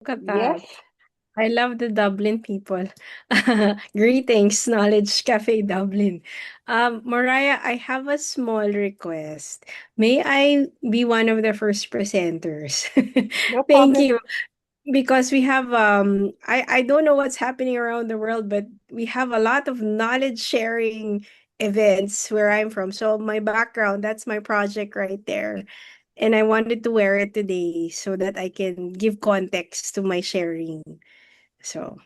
Look at Yes, that. I love the Dublin people. Greetings, Knowledge Cafe Dublin. Mariah, I have a small request. May I be one of the first presenters? no Thank problem. you. Because we have I don't know what's happening around the world, but we have a lot of knowledge sharing events where I'm from. So my background, that's my project right there. And I wanted to wear it today so that I can give context to my sharing. So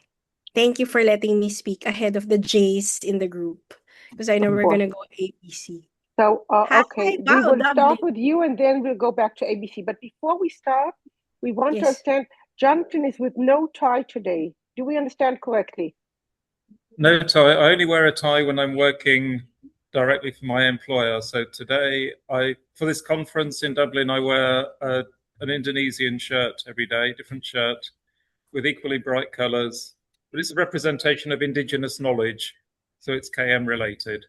thank you for letting me speak ahead of the Jays in the group. Because I know Of we're course. gonna go ABC. So, Hi, okay, we wow, will Dublin. start with you and then we'll go back to ABC. But before we start, we want to Yes. understand Jonathan is with no tie today. Do we understand correctly? No tie. I only wear a tie when I'm working directly for my employer. So today, for this conference in Dublin, I wear an Indonesian shirt every day, different shirt with equally bright colours. But it's a representation of indigenous knowledge, so it's KM related.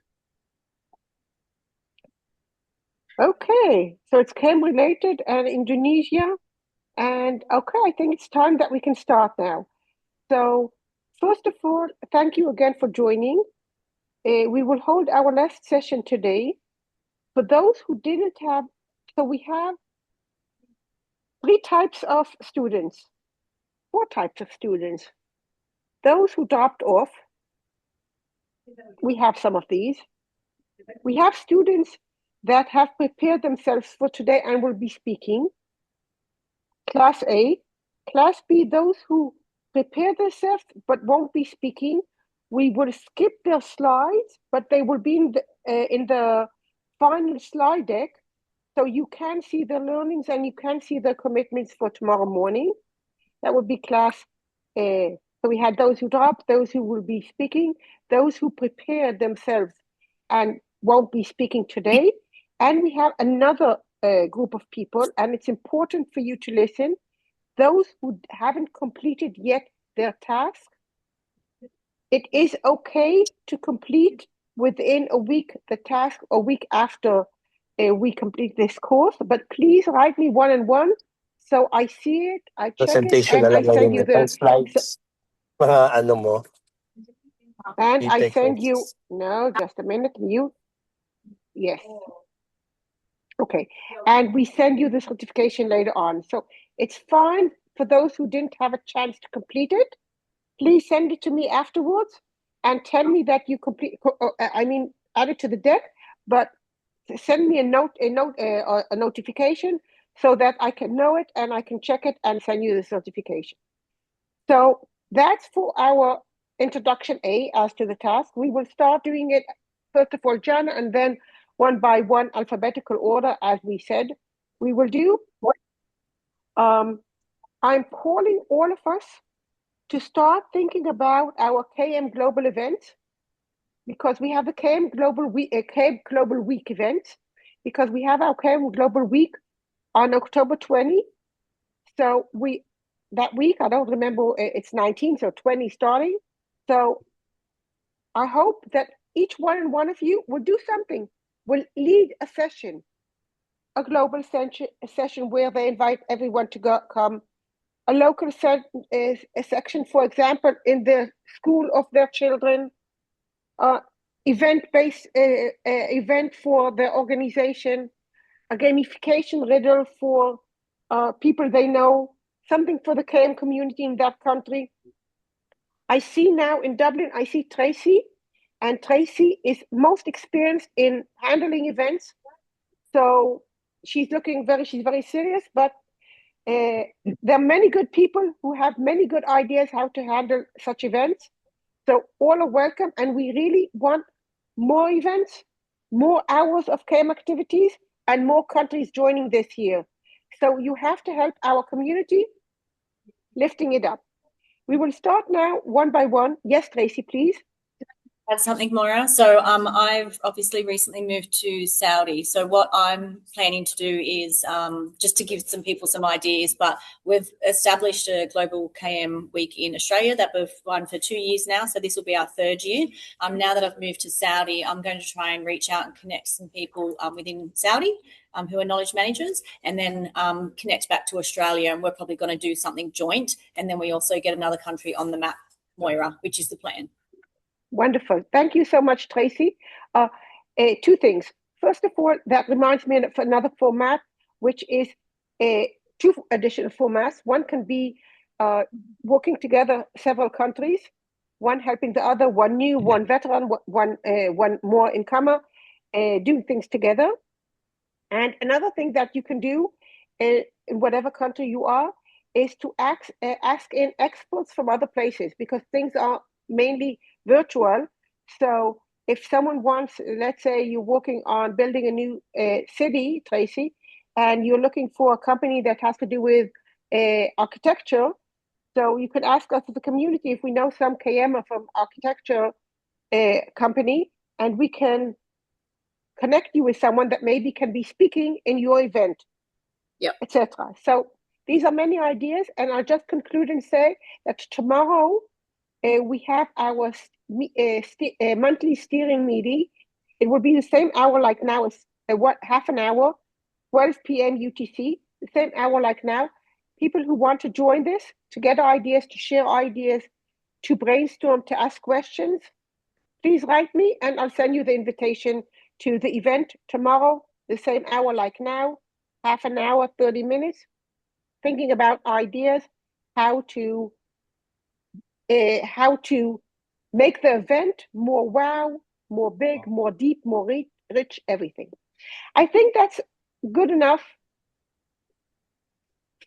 Okay, so it's chem related and Indonesia. And okay, I think it's time that we can start now. So, first of all, thank you again for joining. We will hold our last session today. For those who didn't have, so we have three types of students, four types of students. Those who dropped off, we have some of these. We have students that have prepared themselves for today and will be speaking. Class A. Class B, those who prepare themselves but won't be speaking. We will skip their slides, but they will be in the final slide deck. So you can see the learnings and you can see the commitments for tomorrow morning. That would be class A. So we had those who dropped, those who will be speaking, those who prepared themselves and won't be speaking today. And we have another group of people, and it's important for you to listen. Those who haven't completed yet their task, it is okay to complete within a week the task, a week after we complete this course, but please write me one on one so I see it, I check it, Presentation and na I lang send gawin you mo. Pang the slides, mga ano mo, and key I send you takeaways. no, just a minute, mute. Yes. Okay. And we send you the certification later on. So it's fine for those who didn't have a chance to complete it. Please send it to me afterwards and tell me that you complete. I mean, add it to the deck, but send me a notification so that I can know it and I can check it and send you the certification. So that's for our introduction A as to the task. We will start doing it first of all, Jana, and then one by one, alphabetical order, as we said we will do. I'm calling all of us to start thinking about our KM Global event because we have the KM Global Week event because we have our KM Global Week on October 20. So that week, I don't remember, it's 19, so 20 starting. So I hope that each one and one of you will do something, will lead a session, a global session where they invite everyone to come, a local a section, for example, in the school of their children, event-based event for the organization, a gamification riddle for people they know, something for the KM community in that country. I see now in Dublin, I see Tracy, and Tracy is most experienced in handling events. So she's very serious, but there are many good people who have many good ideas how to handle such events. So all are welcome, and we really want more events, more hours of KM activities, and more countries joining this year. So you have to help our community lifting it up. We will start now one by one. Yes, Tracy, please. add something, Moira? So I've obviously recently moved to Saudi. So what I'm planning to do is just to give some people some ideas, but we've established a global KM week in Australia that we've run for 2 years now. So this will be our 3rd year. Now that I've moved to Saudi, I'm going to try and reach out and connect some people within Saudi who are knowledge managers, and then connect back to Australia. And we're probably going to do something joint. And then we also get another country on the map, Moira, which is the plan. Wonderful. Thank you so much, Tracy. 2 things. First of all, that reminds me of another format, which is 2 additional formats. One can be working together several countries, one helping the other, one new, one veteran, one more incomer, doing things together. And another thing that you can do in whatever country you are is to ask in experts from other places, because things are mainly virtual. So if someone wants, let's say you're working on building a new city, Tracy, and you're looking for a company that has to do with architecture, so you could ask us as a community if we know some KM from architecture company, and we can connect you with someone that maybe can be speaking in your event, etc. So these are many ideas, and I'll just conclude and say that tomorrow we have our monthly steering meeting. It will be the same hour like now, it's half an hour, 12 p.m. UTC, the same hour like now. People who want to join this, to get ideas, to share ideas, to brainstorm, to ask questions, please write me and I'll send you the invitation to the event tomorrow, the same hour like now, half an hour, 30 minutes, thinking about ideas, how to make the event more wow, more big, more deep, more rich, everything. I think that's good enough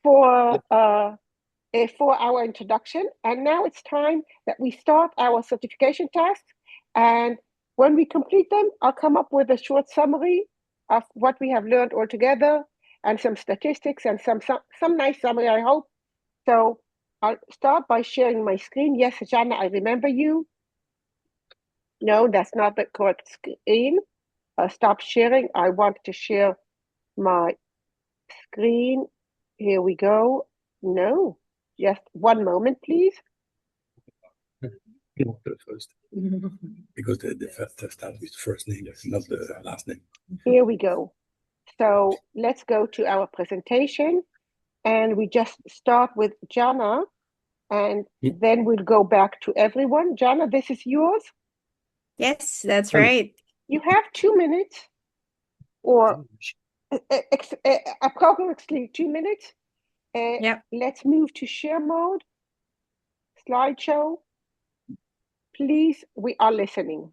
for our introduction. And now it's time that we start our certification tasks. And when we complete them, I'll come up with a short summary of what we have learned all together, and some statistics and some nice summary, I hope. So I'll start by sharing my screen. Yes, Jana, I remember you. No, that's not the correct screen. I'll stop sharing. I want to share my screen. Here we go. No, just one moment, please. First, because the first start with first name, not the last name. Here we go. So let's go to our presentation, and we just start with Jana, and then we'll go back to everyone. Jana, this is yours. Yes, that's right. You have 2 minutes, or approximately 2 minutes. Yep. Let's move to share mode, slideshow. Please, we are listening.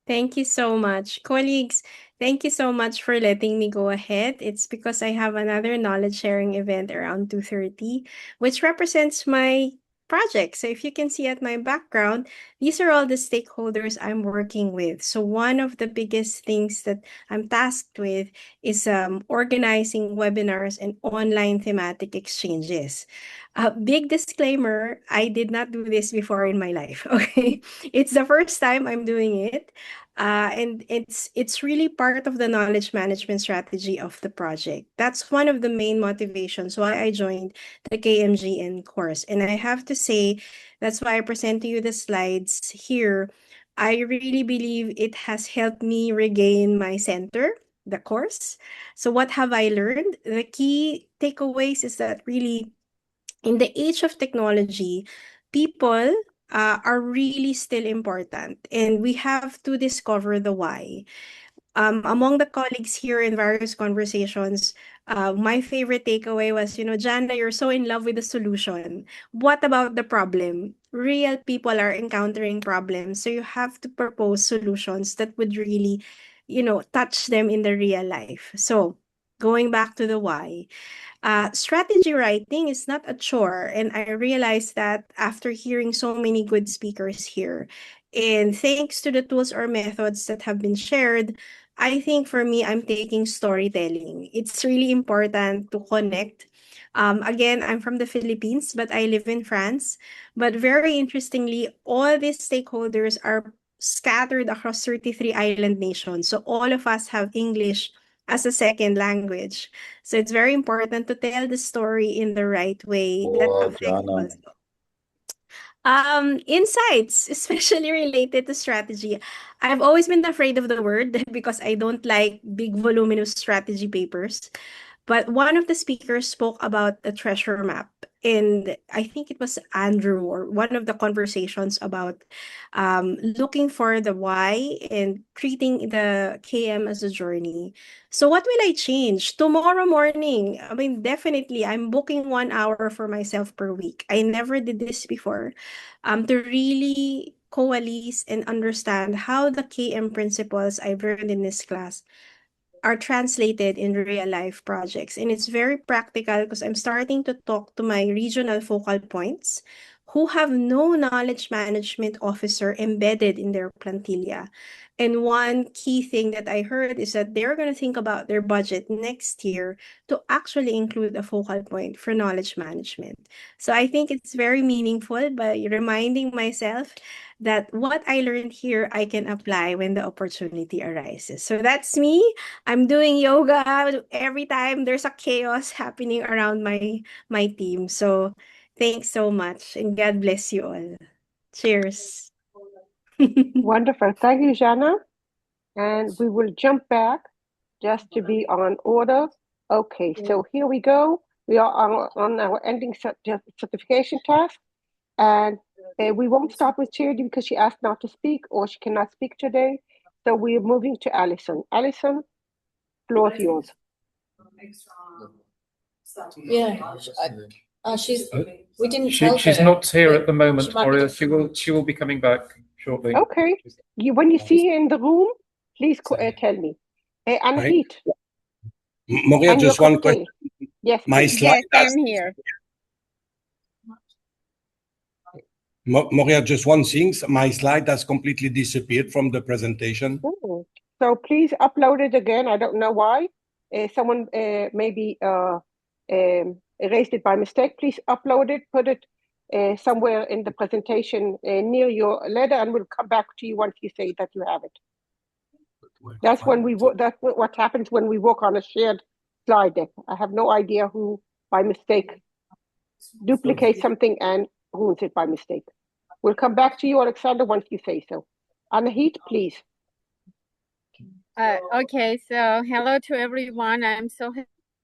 Thank you so much. Colleagues, thank you so much for letting me go ahead. It's because I have another knowledge sharing event around 2:30, which represents my project. So if you can see at my background, these are all the stakeholders I'm working with. So one of the biggest things that I'm tasked with is organizing webinars and online thematic exchanges. Big disclaimer, I did not do this before in my life, okay? It's the first time I'm doing it. And it's really part of the knowledge management strategy of the project. That's one of the main motivations why I joined the KMGN course. And I have to say, that's why I present to you the slides here. I really believe it has helped me regain my center, the course. So what have I learned? The key takeaways is that really, in the age of technology, people are really still important, and we have to discover the why. Among the colleagues here in various conversations, my favorite takeaway was, Jana, you're so in love with the solution. What about the problem? Real people are encountering problems, so you have to propose solutions that would really, touch them in the real life. So going back to the why. Strategy writing is not a chore, and I realized that after hearing so many good speakers here. And thanks to the tools or methods that have been shared, I think for me, I'm taking storytelling. It's really important to connect. Again, I'm from the Philippines, but I live in France. But very interestingly, all these stakeholders are scattered across 33 island nations. So all of us have English as a second language. So it's very important to tell the story in the right way that affects us. Insights, especially related to strategy. I've always been afraid of the word because I don't like big voluminous strategy papers. But one of the speakers spoke about the treasure map. And I think it was Andrew or one of the conversations about looking for the why and treating the KM as a journey. So what will I change? Tomorrow morning, I mean, definitely, I'm booking 1 hour for myself per week. I never did this before. To really coalesce and understand how the KM principles I've learned in this class are translated in real life projects. And it's very practical because I'm starting to talk to my regional focal points who have no knowledge management officer embedded in their plantilla. And one key thing that I heard is that they're going to think about their budget next year to actually include a focal point for knowledge management. So I think it's very meaningful by reminding myself that what I learned here, I can apply when the opportunity arises. So that's me. I'm doing yoga every time there's a chaos happening around my team. So thanks so much and God bless you all. Cheers. Wonderful. Thank you, Jana. And we will jump back just to be on order. Okay, so here we go. We are on our ending certification task. And we won't start with Charity because she asked not to speak or she cannot speak today. So we're moving to Alison. Alison, floor is yours. Yeah. We didn't tell her. She's not here at the She moment, might be Moria. just- She will be coming back shortly. Okay. When you see her in the room, please tell me. Anahit. Moria, And just your one question. cocktail. Yes, My please. slide Yes, I'm here. Moria, just one thing. My slide has completely disappeared from the presentation. Ooh. So please upload it again. I don't know why. Someone maybe erased it by mistake. Please upload it, put it somewhere in the presentation near your letter, and we'll come back to you once you say that you have it. That's when that's what happens when we work on a shared slide deck. I have no idea who by mistake duplicates something and ruins it by mistake. We'll come back to you, Alexander, once you say so. Anahit, please. Okay, so hello to everyone. I'm so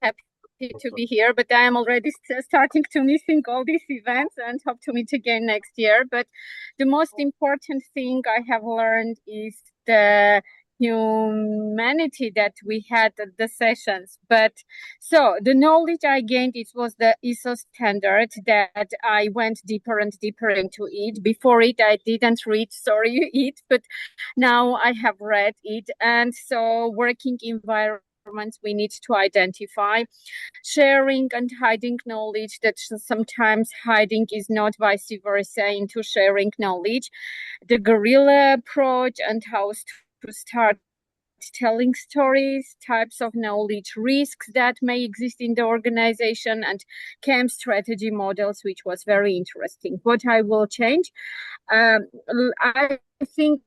happy to be here, but I am already starting to missing all these events and hope to meet again next year. But the most important thing I have learned is the humanity that we had at the sessions. But so the knowledge I gained, it was the ISO standard that I went deeper and deeper into it. Before it, I didn't read, it, but now I have read it. And so working environments we need to identify, sharing and hiding knowledge, that sometimes hiding is not vice versa into sharing knowledge, the guerrilla approach and how to start telling stories, types of knowledge, risks that may exist in the organization, and KM strategy models, which was very interesting. What I will change, I think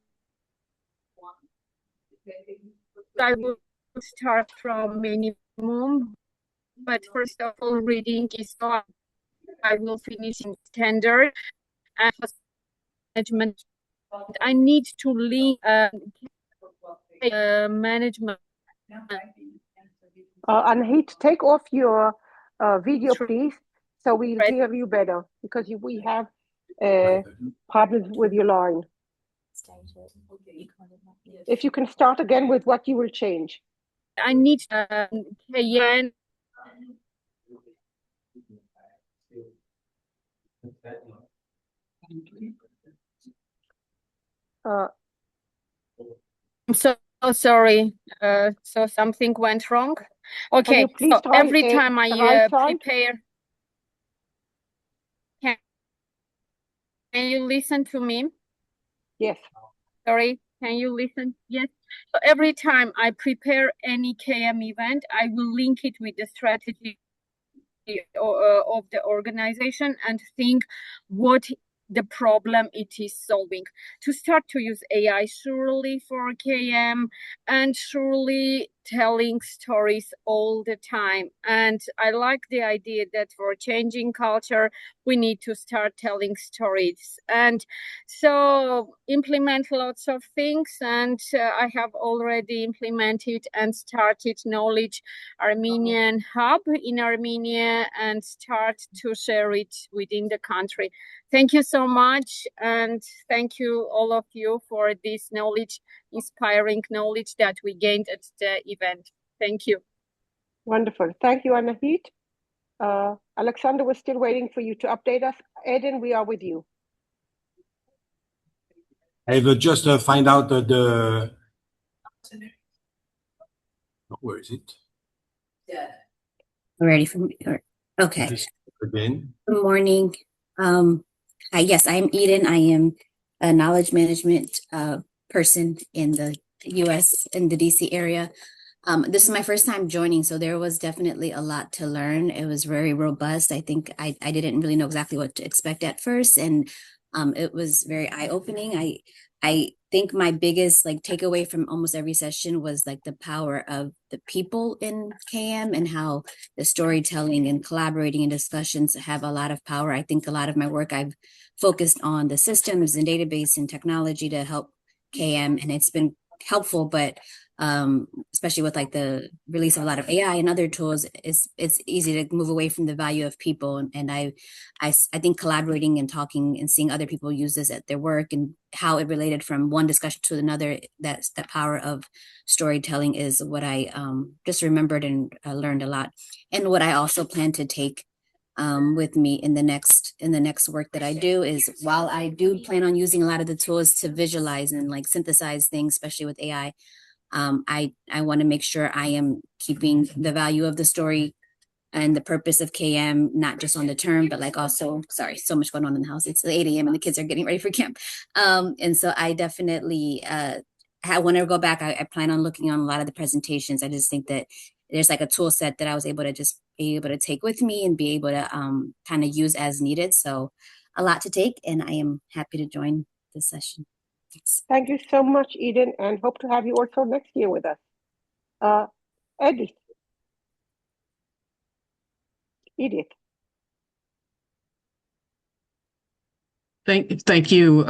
I will start from minimum, but first of all, reading is so I will finish in standard and management. I need to link management. Anahit, take off your video, Sure. please, so we'll Right. hear you better, because we have problems with your line. If you can start again with what you will change. I need KN. I'm so sorry. So something went wrong. Okay, you please so try, every time I right side? prepare. Can you listen to me? Yes. Sorry, can you listen? Yes. So every time I prepare any KM event, I will link it with the strategy of the organization and think what the problem it is solving. To start to use AI surely for KM and surely telling stories all the time. And I like the idea that for changing culture, we need to start telling stories. And so implement lots of things. And I have already implemented and started Knowledge Armenian Hub in Armenia and start to share it within the country. Thank you so much. And thank you all of you for this knowledge, inspiring knowledge that we gained at the event. Thank you. Wonderful. Thank you, Anahit. Alexander, we're still waiting for you to update us. Eden, we are with you. I will just find out where is it? Ready for me? Okay. Just again. Good morning. Yes, I am Eden. I am a knowledge management person in the US, in the DC area. This is my first time joining, so there was definitely a lot to learn. It was very robust. I think I didn't really know exactly what to expect at first, and it was very eye-opening. I think my biggest takeaway from almost every session was the power of the people in KM and how the storytelling and collaborating and discussions have a lot of power. I think a lot of my work I've focused on the systems and database and technology to help KM, and it's been helpful, but especially with the release of a lot of AI and other tools, it's easy to move away from the value of people. And I think collaborating and talking and seeing other people use this at their work and how it related from one discussion to another, that's the power of storytelling is what I just remembered and learned a lot. And what I also plan to take with me in the next work that I do is, while I do plan on using a lot of the tools to visualize and synthesize things, especially with AI, I want to make sure I am keeping the value of the story and the purpose of KM, not just on the term, but also, sorry, so much going on in the house. It's 8 a.m. and the kids are getting ready for camp. And so I definitely, when I go back, I plan on looking on a lot of the presentations. I just think that there's a tool set that I was able to just be able to take with me and be able to kind of use as needed. So a lot to take, and I am happy to join this session. Thanks. Thank you so much, Eden, and hope to have you also next year with us. Edith. Edith. Thank you,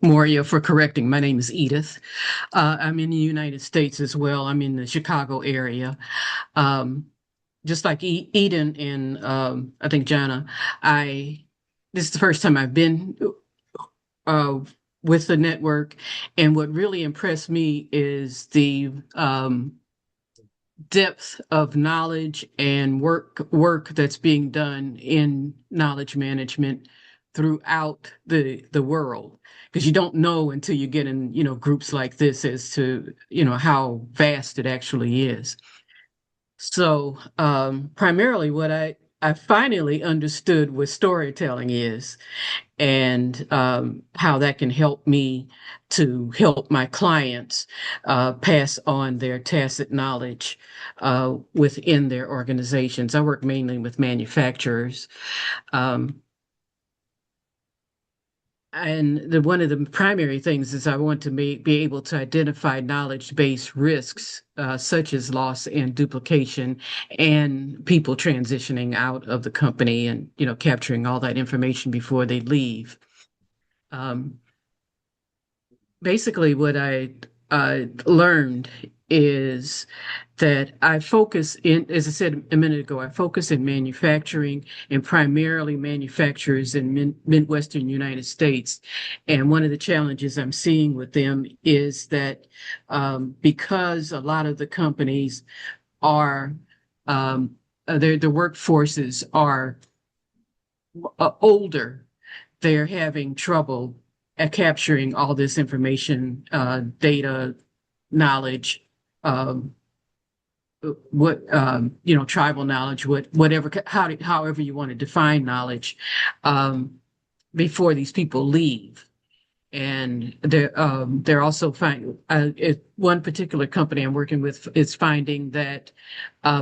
Moria, for correcting. My name is Edith. I'm in the United States as well. I'm in the Chicago area. Just like Eden and I think Jana, this is the first time I've been with the network, and what really impressed me is the depth of knowledge and work that's being done in knowledge management throughout the world, because you don't know until you get in groups like this as to how vast it actually is. So primarily what I finally understood what storytelling is, and how that can help me to help my clients pass on their tacit knowledge within their organizations. I work mainly with manufacturers. And one of the primary things is I want to be able to identify knowledge-based risks, such as loss and duplication, and people transitioning out of the company, and capturing all that information before they leave. Basically, what I learned is that I focus as I said a minute ago, I focus in manufacturing, and primarily manufacturers in Midwestern United States. And one of the challenges I'm seeing with them is that because a lot of the companies are, the workforces are older, they're having trouble at capturing all this information, data, knowledge, tribal knowledge, however you want to define knowledge, before these people leave. And they're also finding, one particular company I'm working with is finding that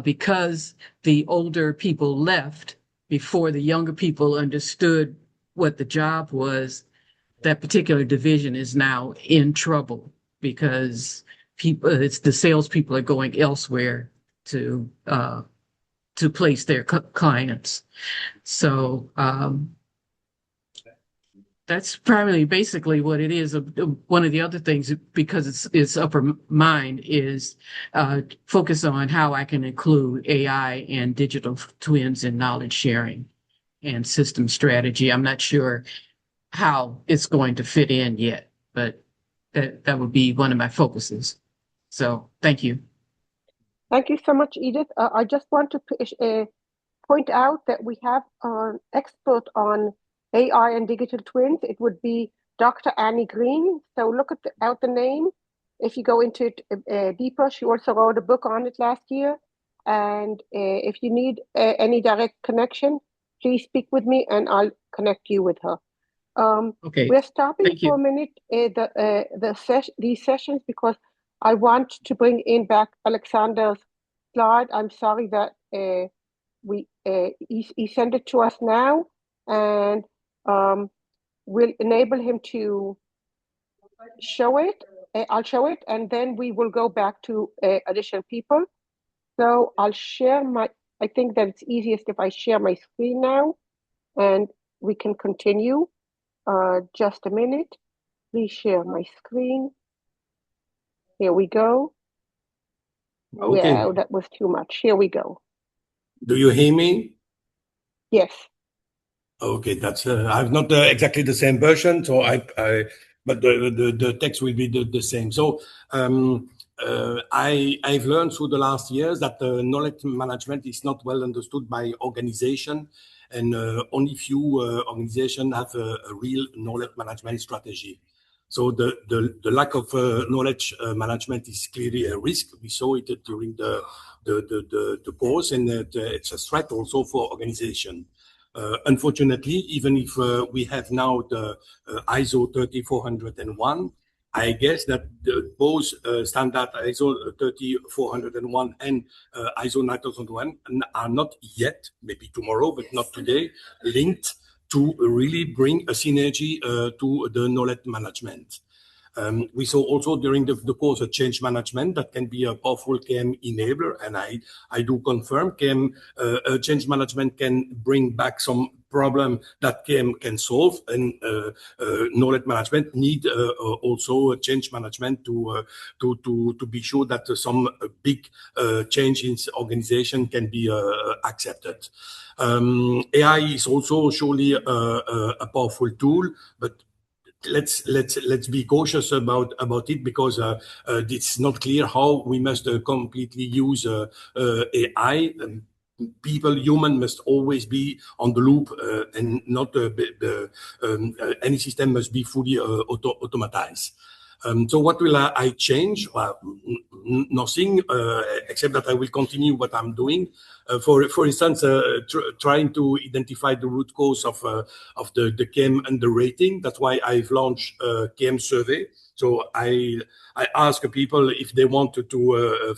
because the older people left before the younger people understood what the job was, that particular division is now in trouble because it's the salespeople are going elsewhere to place their clients. So that's primarily basically what it is. One of the other things, because it's upper mind, is focus on how I can include AI and digital twins in knowledge sharing and system strategy. I'm not sure how it's going to fit in yet, but that would be one of my focuses. So thank you. Thank you so much, Edith. I just want to point out that we have an expert on AI and digital twins. It would be Dr. Annie Green. So look out the name. If you go into it deeper, she also wrote a book on it last year. And if you need any direct connection, please speak with me and I'll connect you with her. Okay. We're stopping Thank you. for a minute these sessions because I want to bring in back Alexander's slide. I'm sorry that he sent it to us now, and we'll enable him to show it. I'll show it, and then we will go back to additional people. So I'll share I think that it's easiest if I share my screen now, and we can continue. Just a minute. Please share my screen. Here we go. Okay. Yeah, that was too much. Here we go. Do you hear me? Yes. Okay, that's I've not exactly the same version, so but the text will be the same. So I've learned through the last years that knowledge management is not well understood by organization, and only few organizations have a real knowledge management strategy. So the lack of knowledge management is clearly a risk. We saw it during the course, and it's a threat also for organization. Unfortunately, even if we have now the ISO 30401, I guess that both standard ISO 30401 and ISO 9001 are not yet, maybe tomorrow, but not today, linked to really bring a synergy to the knowledge management. We saw also during the course of change management that can be a powerful KM enabler, and I do confirm KM change management can bring back some problem that KM can solve, and knowledge management need also change management to be sure that some big change in organization can be accepted. AI is also surely a powerful tool, but let's be cautious about it, because it's not clear how we must completely use AI. Human must always be on the loop, and not any system must be fully automatized. So what will I change? Well, nothing, except that I will continue what I'm doing. For instance, trying to identify the root cause of the KM underrating. That's why I've launched a KM survey. So I ask people if they want to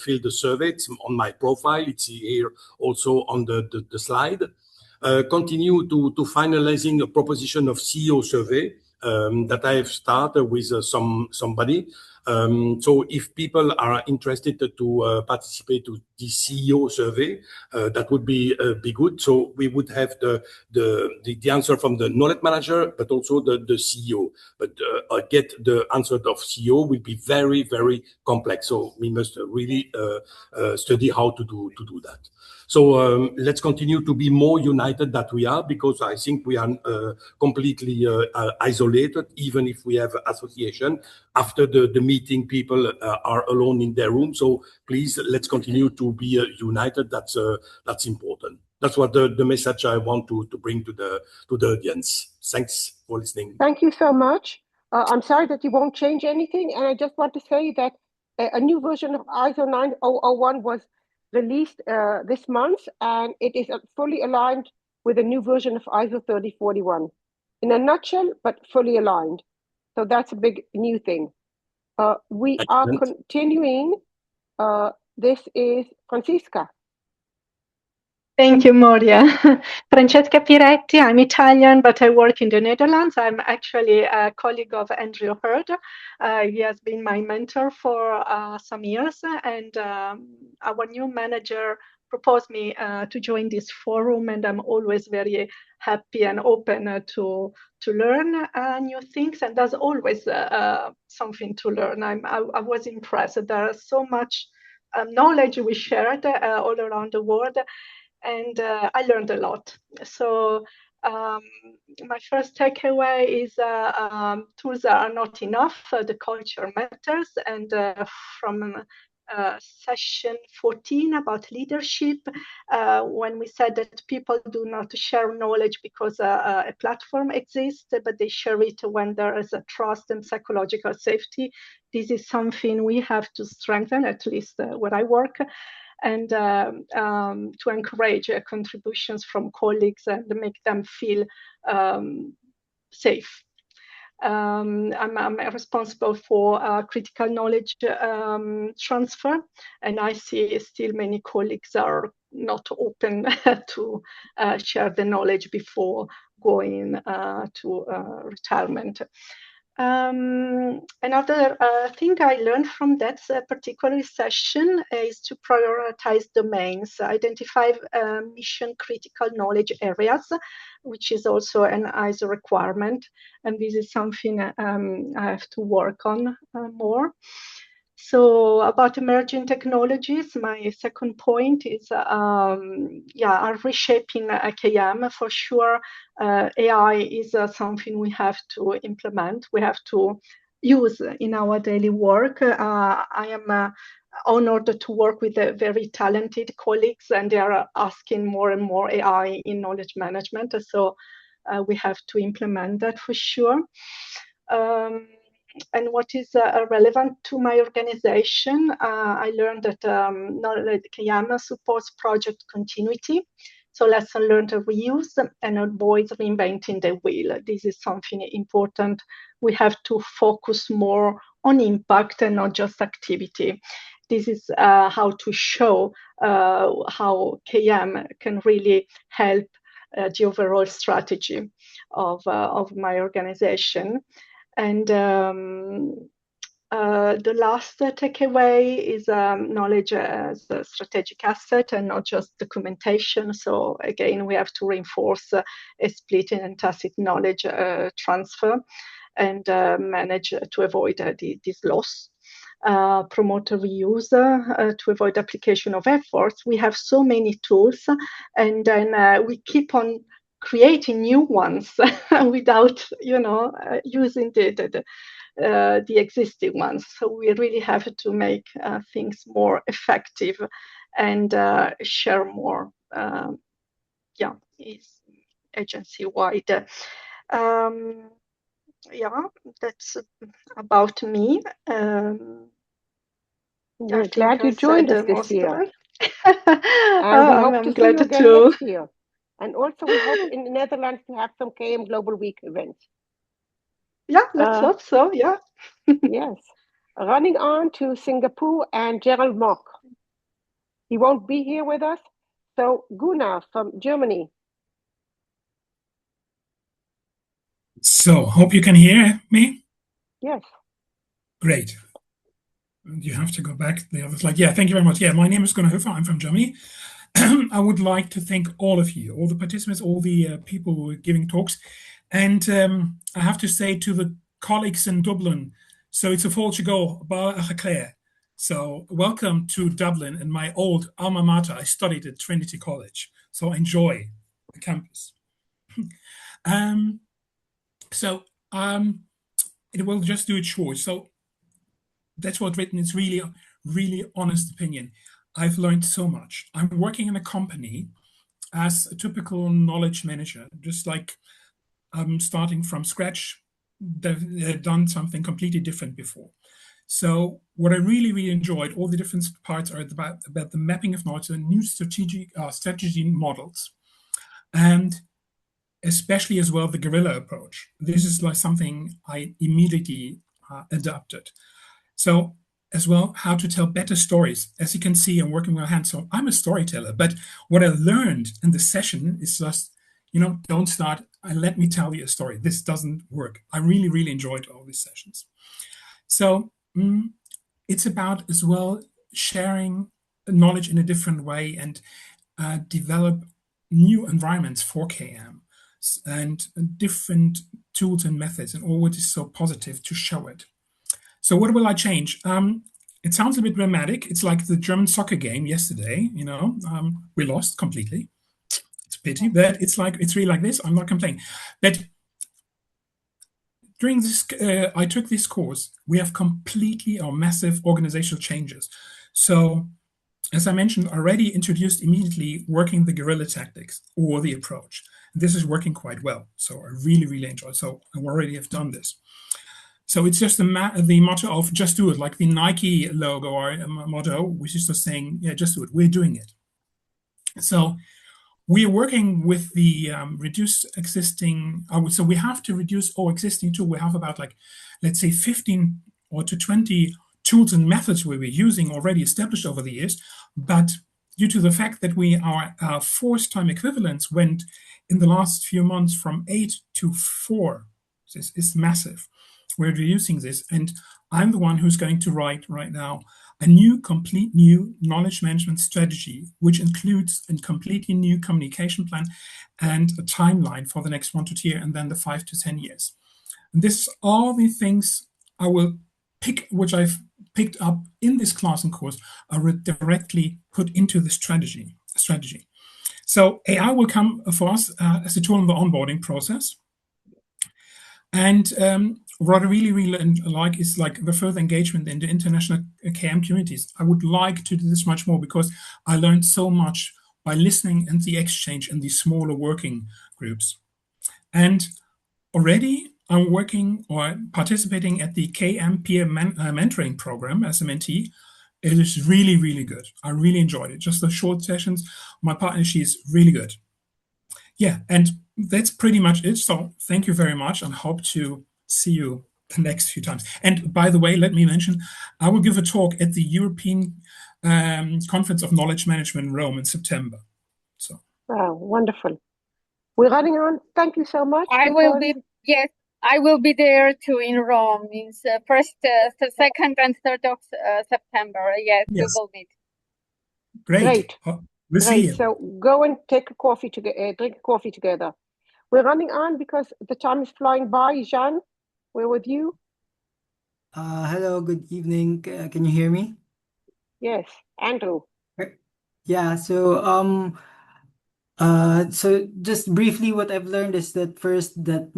fill the survey. It's on my profile. It's here also on the slide. Continue to finalizing a proposition of CEO survey that I've started with somebody. So if people are interested to participate to the CEO survey, that would be good. So we would have the answer from the knowledge manager, but also the CEO. But get the answer of CEO will be very, very complex. So we must really study how to do that. So let's continue to be more united than we are, because I think we are completely isolated, even if we have association. After the meeting, people are alone in their room. So please, let's continue to be united. That's important. That's what the message I want to bring to the audience. Thanks for listening. Thank you so much. I'm sorry that you won't change anything. And I just want to say that a new version of ISO 9001 was released this month, and it is fully aligned with a new version of ISO 3041. In a nutshell, but fully aligned. So that's a big new thing. We are continuing. This is Francisca. Thank you, Moria. Francesca Piretti, I'm Italian, but I work in the Netherlands. I'm actually a colleague of Andrew Hurd. He has been my mentor for some years, and our new manager proposed me to join this forum, and I'm always very happy and open to learn new things, and there's always something to learn. I was impressed. There's so much knowledge we shared all around the world, and I learned a lot. So my first takeaway is tools are not enough. The culture matters. And from session 14 about leadership, when we said that people do not share knowledge because a platform exists, but they share it when there is a trust and psychological safety. This is something we have to strengthen, at least where I work, and to encourage contributions from colleagues and make them feel safe. I'm responsible for critical knowledge transfer, and I see still many colleagues are not open to share the knowledge before going to retirement. Another thing I learned from that particular session is to prioritize domains, identify mission critical knowledge areas, which is also an ISO requirement. And this is something I have to work on more. So about emerging technologies, my second point is, are reshaping KM for sure. AI is something we have to implement. We have to use in our daily work. I am honored to work with very talented colleagues, and they are asking more and more AI in knowledge management. So we have to implement that for sure. And what is relevant to my organization, I learned that KM supports project continuity. So lesson learned reuse and avoid reinventing the wheel. This is something important. We have to focus more on impact and not just activity. This is how to show how KM can really help the overall strategy of my organization. And the last takeaway is knowledge as a strategic asset and not just documentation. So again, we have to reinforce a split and tacit knowledge transfer and manage to avoid this loss. Promote reuse to avoid application of efforts. We have so many tools, and then we keep on creating new ones without, using the existing ones. So we really have to make things more effective and share more. Is agency-wide. That's about me. We're glad you joined us this year. I'm glad to. Next year. And also, we hope in the Netherlands to have some KM Global Week events. Yeah, let's hope so, yeah. Yes. Running on to Singapore and Gerald Mock. He won't be here with us. So Gunnar from Germany. So, hope you can hear me? Yes. Great. You have to go back. The other slide. Yeah, thank you very much. Yeah, my name is Gunnar Hofer. I'm from Germany. I would like to thank all of you, all the participants, all the people who are giving talks. And I have to say to the colleagues in Dublin, so it's a full to go, Claire. So welcome to Dublin and my old alma mater. I studied at Trinity College, so enjoy the campus. It will just do it short. So that's what's written. It's really, really honest opinion. I've learned so much. I'm working in a company as a typical knowledge manager, just like I'm starting from scratch. They've done something completely different before. So what I really, really enjoyed, all the different parts are about the mapping of knowledge and new strategy models, and especially as well the guerrilla approach. This is like something I immediately adopted. So as well how to tell better stories. As you can see, I'm working with my hands, so I'm a storyteller. But what I learned in the session is just, don't start, let me tell you a story. This doesn't work. I really, really enjoyed all these sessions. So it's about as well sharing knowledge in a different way and develop new environments for KM and different tools and methods, and all what is so positive to show it. So what will I change? It sounds a bit dramatic. It's like the German soccer game yesterday, we lost completely. It's a pity, but it's really like this. I'm not complaining. But during this, I took this course, we have completely or massive organizational changes. So as I mentioned, already introduced immediately working the guerrilla tactics or the approach. This is working quite well. So I really, really enjoy it. So I already have done this. So it's just the motto of just do it, like the Nike logo or motto, which is just saying, yeah, just do it. We're doing it. So we are working with the reduced existing, so we have to reduce our existing tool. We have about let's say 15 or to 20 tools and methods we were using already established over the years. But due to the fact that our force time equivalents went in the last few months from 8 to 4, this is massive. We're reducing this, and I'm the one who's going to write right now a complete new knowledge management strategy, which includes a completely new communication plan and a timeline for the next 1 to 2 years, and then the 5 to 10 years. And this is all the things I will pick, which I've picked up in this class and course, I will directly put into the strategy. So AI will come for us as a tool in the onboarding process. And what I really, really like is the further engagement in the international KM communities. I would like to do this much more because I learned so much by listening and the exchange in these smaller working groups. And already I'm working or participating at the KM peer mentoring program as a mentee. It is really, really good. I really enjoyed it. Just the short sessions. My partner, she is really good. Yeah, and that's pretty much it. So thank you very much, and hope to see you the next few times. And by the way, let me mention, I will give a talk at the European Conference of Knowledge Management in Rome in September. So. Wow, wonderful. We're running on. Thank you so much. I will be there too in Rome. It's first, the 2nd and 3rd of September. Yes, we will meet. Great. We'll see you. So go and take a coffee together, drink coffee together. We're running on because the time is flying by. Jean, we're with you. Hello, good evening. Can you hear me? Yes, Andrew. Yeah, so just briefly, what I've learned is that first that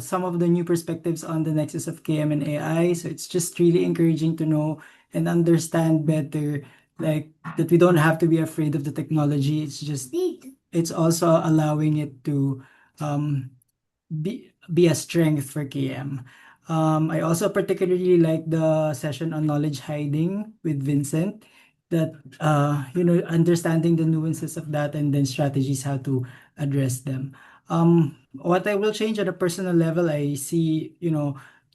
some of the new perspectives on the nexus of KM and AI. So it's just really encouraging to know and understand better, that we don't have to be afraid of the technology. It's also allowing it to be a strength for KM. I also particularly like the session on knowledge hiding with Vincent, that understanding the nuances of that and then strategies how to address them. What I will change at a personal level, I see,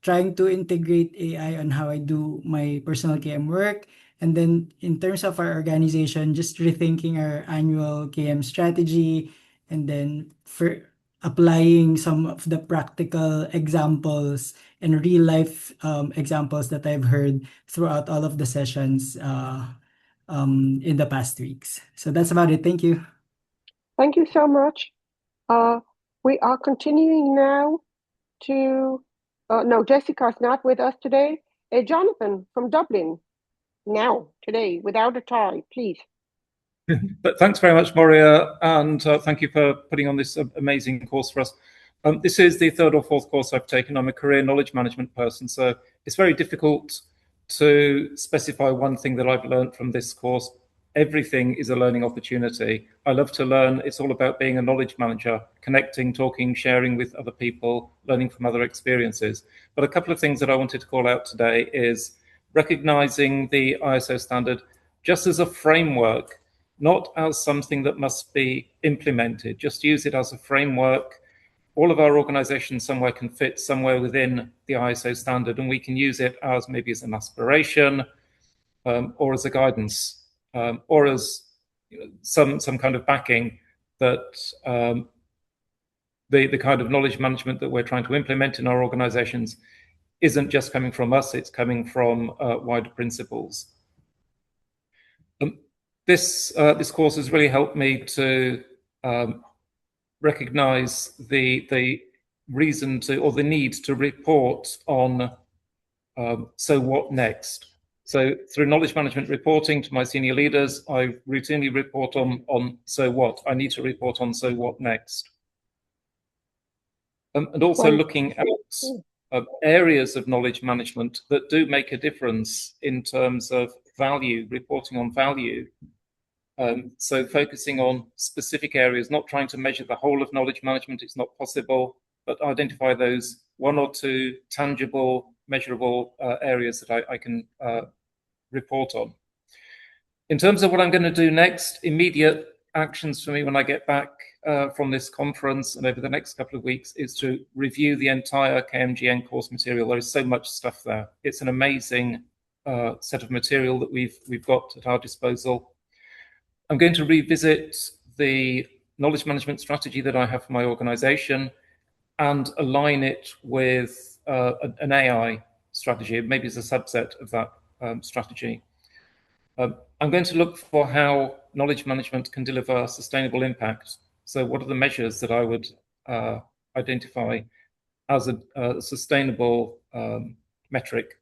trying to integrate AI on how I do my personal KM work. And then in terms of our organization, just rethinking our annual KM strategy, and then for applying some of the practical examples and real life examples that I've heard throughout all of the sessions in the past weeks. So that's about it. Thank you. Thank you so much. We are continuing now to, no, Jessica's not with us today. Jonathan from Dublin, now, today, without a tie, please. But thanks very much, Moria, and thank you for putting on this amazing course for us. This is the 3rd or 4th course I've taken. I'm a career knowledge management person, so it's very difficult to specify one thing that I've learned from this course. Everything is a learning opportunity. I love to learn. It's all about being a knowledge manager, connecting, talking, sharing with other people, learning from other experiences. But a couple of things that I wanted to call out today is recognizing the ISO standard just as a framework, not as something that must be implemented. Just use it as a framework. All of our organizations somewhere can fit somewhere within the ISO standard, and we can use it as maybe as an aspiration, or as a guidance, or as some kind of backing that the kind of knowledge management that we're trying to implement in our organizations isn't just coming from us, it's coming from wider principles. This course has really helped me to recognize the reason to, or the need to report on so what next. So through knowledge management reporting to my senior leaders, I routinely report on so what. I need to report on so what next. And also looking at areas of knowledge management that do make a difference in terms of value, reporting on value. So focusing on specific areas, not trying to measure the whole of knowledge management, it's not possible, but identify those one or two tangible, measurable areas that I can report on. In terms of what I'm going to do next, immediate actions for me when I get back from this conference and over the next couple of weeks is to review the entire KMGN course material. There is so much stuff there. It's an amazing set of material that we've got at our disposal. I'm going to revisit the knowledge management strategy that I have for my organization and align it with an AI strategy, maybe as a subset of that strategy. I'm going to look for how knowledge management can deliver sustainable impact. So what are the measures that I would identify as a sustainable metric?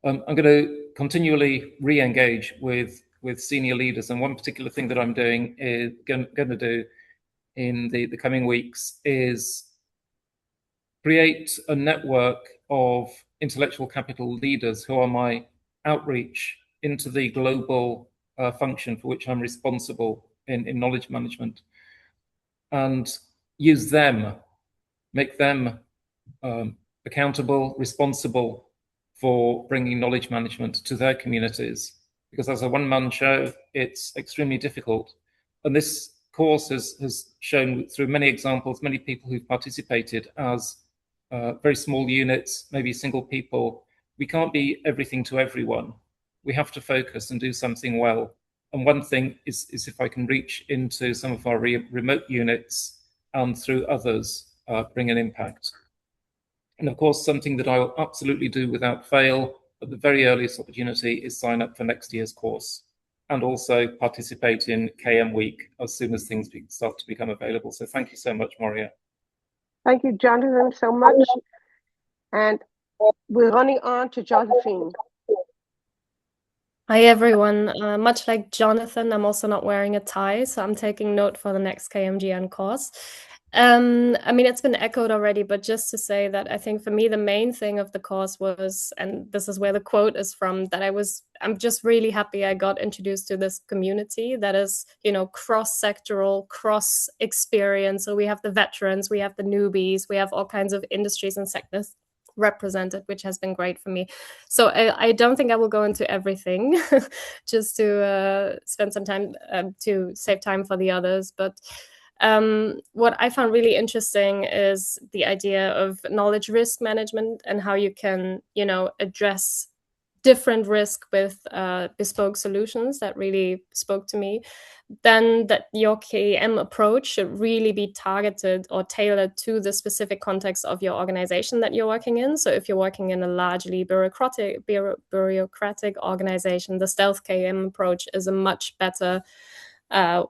I'm going to continually re-engage with senior leaders, and one particular thing that I'm doing is going to do in the coming weeks is create a network of intellectual capital leaders who are my outreach into the global function for which I'm responsible in knowledge management, and use them, make them accountable, responsible for bringing knowledge management to their communities. Because as a one-man show, it's extremely difficult. And this course has shown through many examples, many people who've participated as very small units, maybe single people. We can't be everything to everyone. We have to focus and do something well. And one thing is if I can reach into some of our remote units and through others bring an impact. And of course, something that I will absolutely do without fail at the very earliest opportunity is sign up for next year's course and also participate in KM Week as soon as things start to become available. So thank you so much, Moria. Thank you, Jonathan, so much. And we're running on to Josephine. Hi, everyone. Much like Jonathan, I'm also not wearing a tie, so I'm taking note for the next KMGN course. I mean, it's been echoed already, but just to say that I think for me, the main thing of the course was, and this is where the quote is from, that I'm just really happy I got introduced to this community that is, cross-sectoral, cross-experience. So we have the veterans, we have the newbies, we have all kinds of industries and sectors represented, which has been great for me. So I don't think I will go into everything just to spend some time to save time for the others. But what I found really interesting is the idea of knowledge risk management and how you can, address different risk with bespoke solutions. That really spoke to me. Then that your KM approach should really be targeted or tailored to the specific context of your organization that you're working in. So if you're working in a largely bureaucratic organization, the stealth KM approach is a much better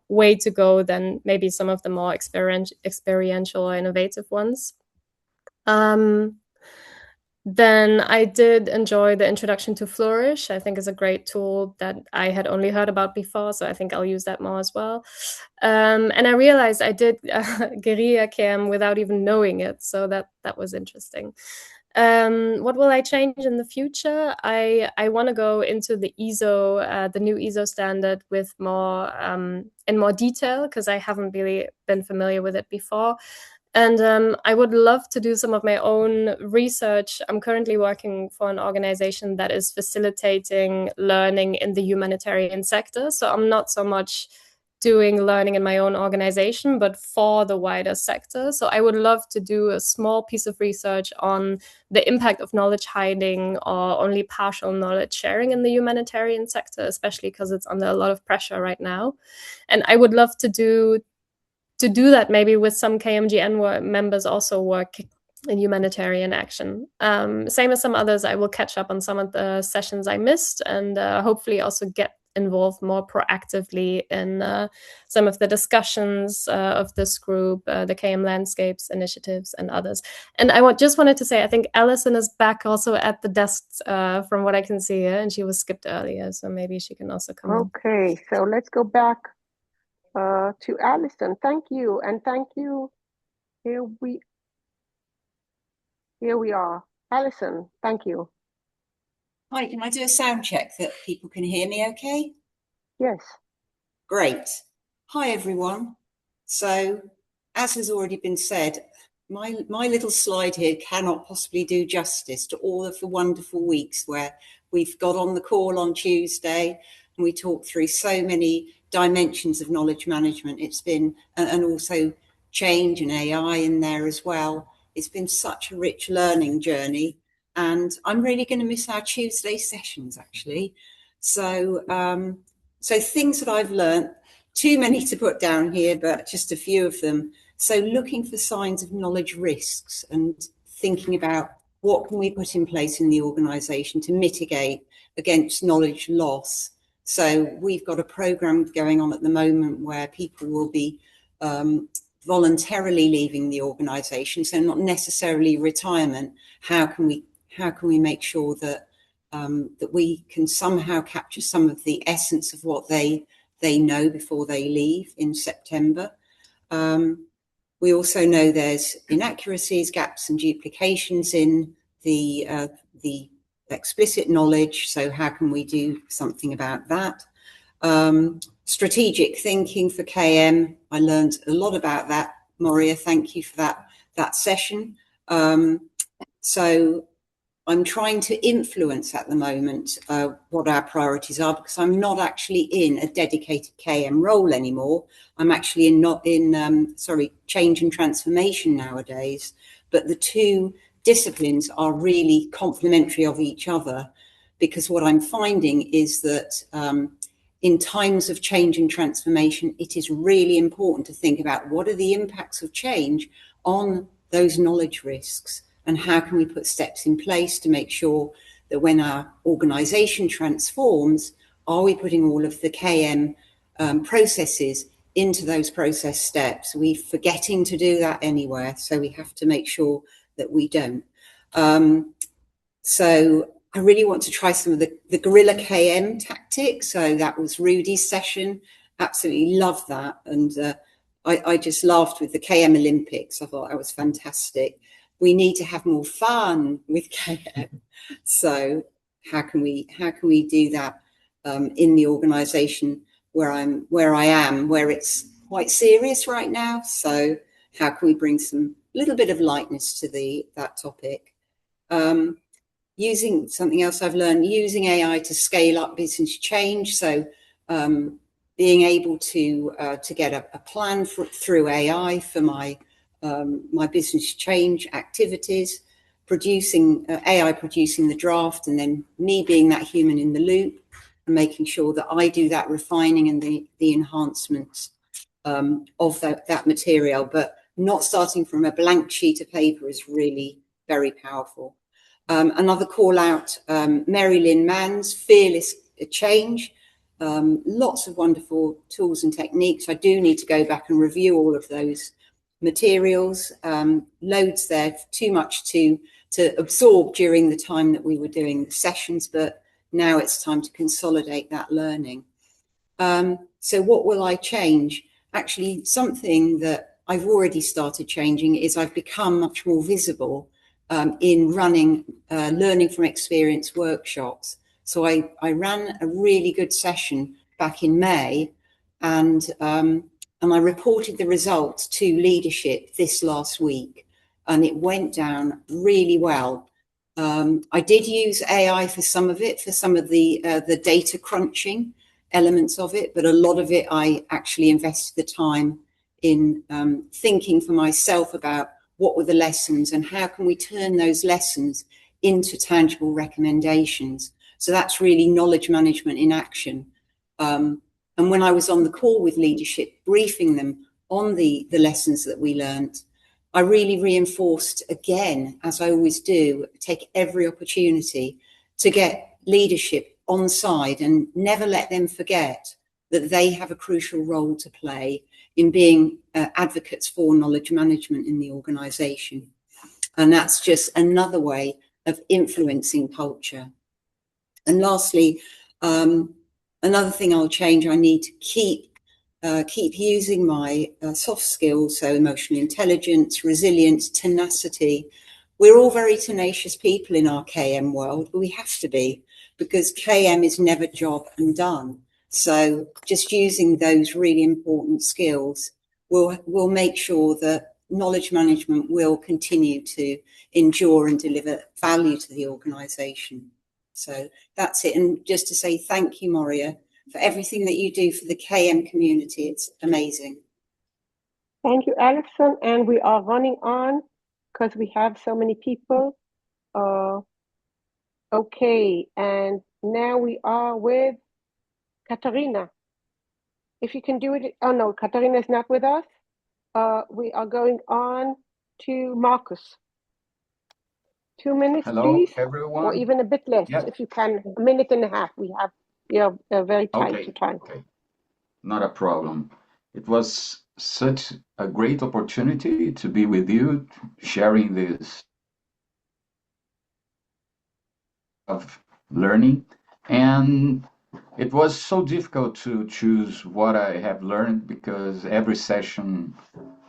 way to go than maybe some of the more experiential or innovative ones. Then I did enjoy the introduction to Flourish. I think is a great tool that I had only heard about before, so I think I'll use that more as well. And I realized I did Guerilla KM without even knowing it, so that was interesting. What will I change in the future? I want to go into the ISO, the new ISO standard with more in more detail, because I haven't really been familiar with it before. And I would love to do some of my own research. I'm currently working for an organization that is facilitating learning in the humanitarian sector. So I'm not so much doing learning in my own organization, but for the wider sector. So I would love to do a small piece of research on the impact of knowledge hiding or only partial knowledge sharing in the humanitarian sector, especially because it's under a lot of pressure right now. And I would love to do that maybe with some KMGN members also work in humanitarian action. Same as some others, I will catch up on some of the sessions I missed and hopefully also get involved more proactively in some of the discussions of this group, the KM Landscapes initiatives and others. And I just wanted to say, I think Alison is back also at the desk from what I can see here, and she was skipped earlier, so maybe she can also come in. Okay, so let's go back to Alison. Thank you, and thank you. Here we are. Alison, thank you. Hi, can I do a sound check that people can hear me okay? Yes. Great. Hi, everyone. So, as has already been said, my little slide here cannot possibly do justice to all of the wonderful weeks where we've got on the call on Tuesday and we talked through so many dimensions of knowledge management. It's been, and also change and AI in there as well. It's been such a rich learning journey. And I'm really going to miss our Tuesday sessions, actually. So, so things that I've learned, too many to put down here, but just a few of them. So looking for signs of knowledge risks and thinking about what can we put in place in the organisation to mitigate against knowledge loss. So we've got a programme going on at the moment where people will be voluntarily leaving the organisation, so not necessarily retirement. How can we make sure that that we can somehow capture some of the essence of what they know before they leave in September? We also know there's inaccuracies, gaps and duplications in the explicit knowledge. So how can we do something about that? Strategic thinking for KM. I learned a lot about that. Moria, thank you for that session. So I'm trying to influence at the moment what our priorities are, because I'm not actually in a dedicated KM role anymore. I'm actually in change and transformation nowadays. But the two disciplines are really complementary of each other, because what I'm finding is that in times of change and transformation, it is really important to think about what are the impacts of change on those knowledge risks, and how can we put steps in place to make sure that when our organisation transforms, are we putting all of the KM processes into those process steps? We're forgetting to do that anywhere, so we have to make sure that we don't. So I really want to try some of the guerrilla KM tactics. So that was Rudy's session. Absolutely loved that. And I just laughed with the KM Olympics. I thought that was fantastic. We need to have more fun with KM. So how can we do that in the organisation where I am, where it's quite serious right now? So how can we bring some little bit of lightness to that topic? Using something else I've learned, using AI to scale up business change. So being able to get a plan through AI for my business change activities, producing AI producing the draft, and then me being that human in the loop and making sure that I do that refining and the enhancements of that material, but not starting from a blank sheet of paper is really very powerful. Another call out, Mary Lynn Mann's Fearless Change. Lots of wonderful tools and techniques. I do need to go back and review all of those materials. Loads there, too much to absorb during the time that we were doing the sessions, but now it's time to consolidate that learning. So what will I change? Actually, something that I've already started changing is I've become much more visible in running learning from experience workshops. So I ran a really good session back in May, and I reported the results to leadership this last week, and it went down really well. I did use AI for some of it, for some of the data crunching, elements of it, but a lot of it I actually invested the time in thinking for myself about what were the lessons and how can we turn those lessons into tangible recommendations. So that's really knowledge management in action. And when I was on the call with leadership, briefing them on the lessons that we learned, I really reinforced again, as I always do, take every opportunity to get leadership on side and never let them forget that they have a crucial role to play in being advocates for knowledge management in the organization. And that's just another way of influencing culture. And lastly, another thing I'll change, I need to keep using my soft skills, so emotional intelligence, resilience, tenacity. We're all very tenacious people in our KM world, but we have to be, because KM is never job and done. So just using those really important skills will make sure that knowledge management will continue to endure and deliver value to the organization. So that's it. And just to say thank you, Moria, for everything that you do for the KM community. It's amazing. Thank you, Alison. And we are running on because we have so many people. Okay, and now we are with Katarina. If you can do it. Oh no, Katarina is not with us. We are going on to Marcus. 2 minutes, Hello, please, everyone. or even a bit less, if you can. A minute and a half. We have very tight to time. Okay, not a problem. It was such a great opportunity to be with you, sharing this of learning, and it was so difficult to choose what I have learned because every session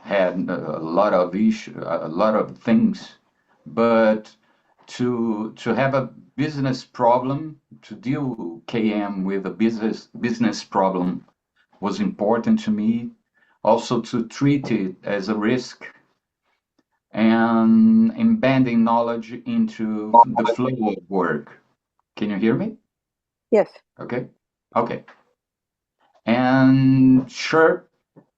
had a lot of issues, a lot of things, but to have a business problem, to deal KM with a business problem was important to me. Also to treat it as a risk and embedding knowledge into the flow of work. Can you hear me? Yes. Okay. And sure,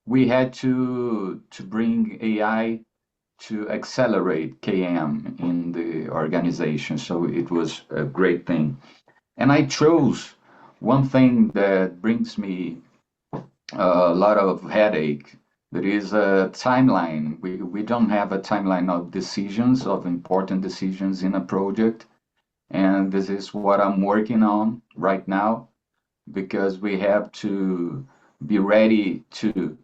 we had to bring AI to accelerate KM in the organization. So it was a great thing. And I chose one thing that brings me a lot of headache. There is a timeline. We don't have a timeline of decisions, of important decisions in a project. And this is what I'm working on right now, because we have to be ready to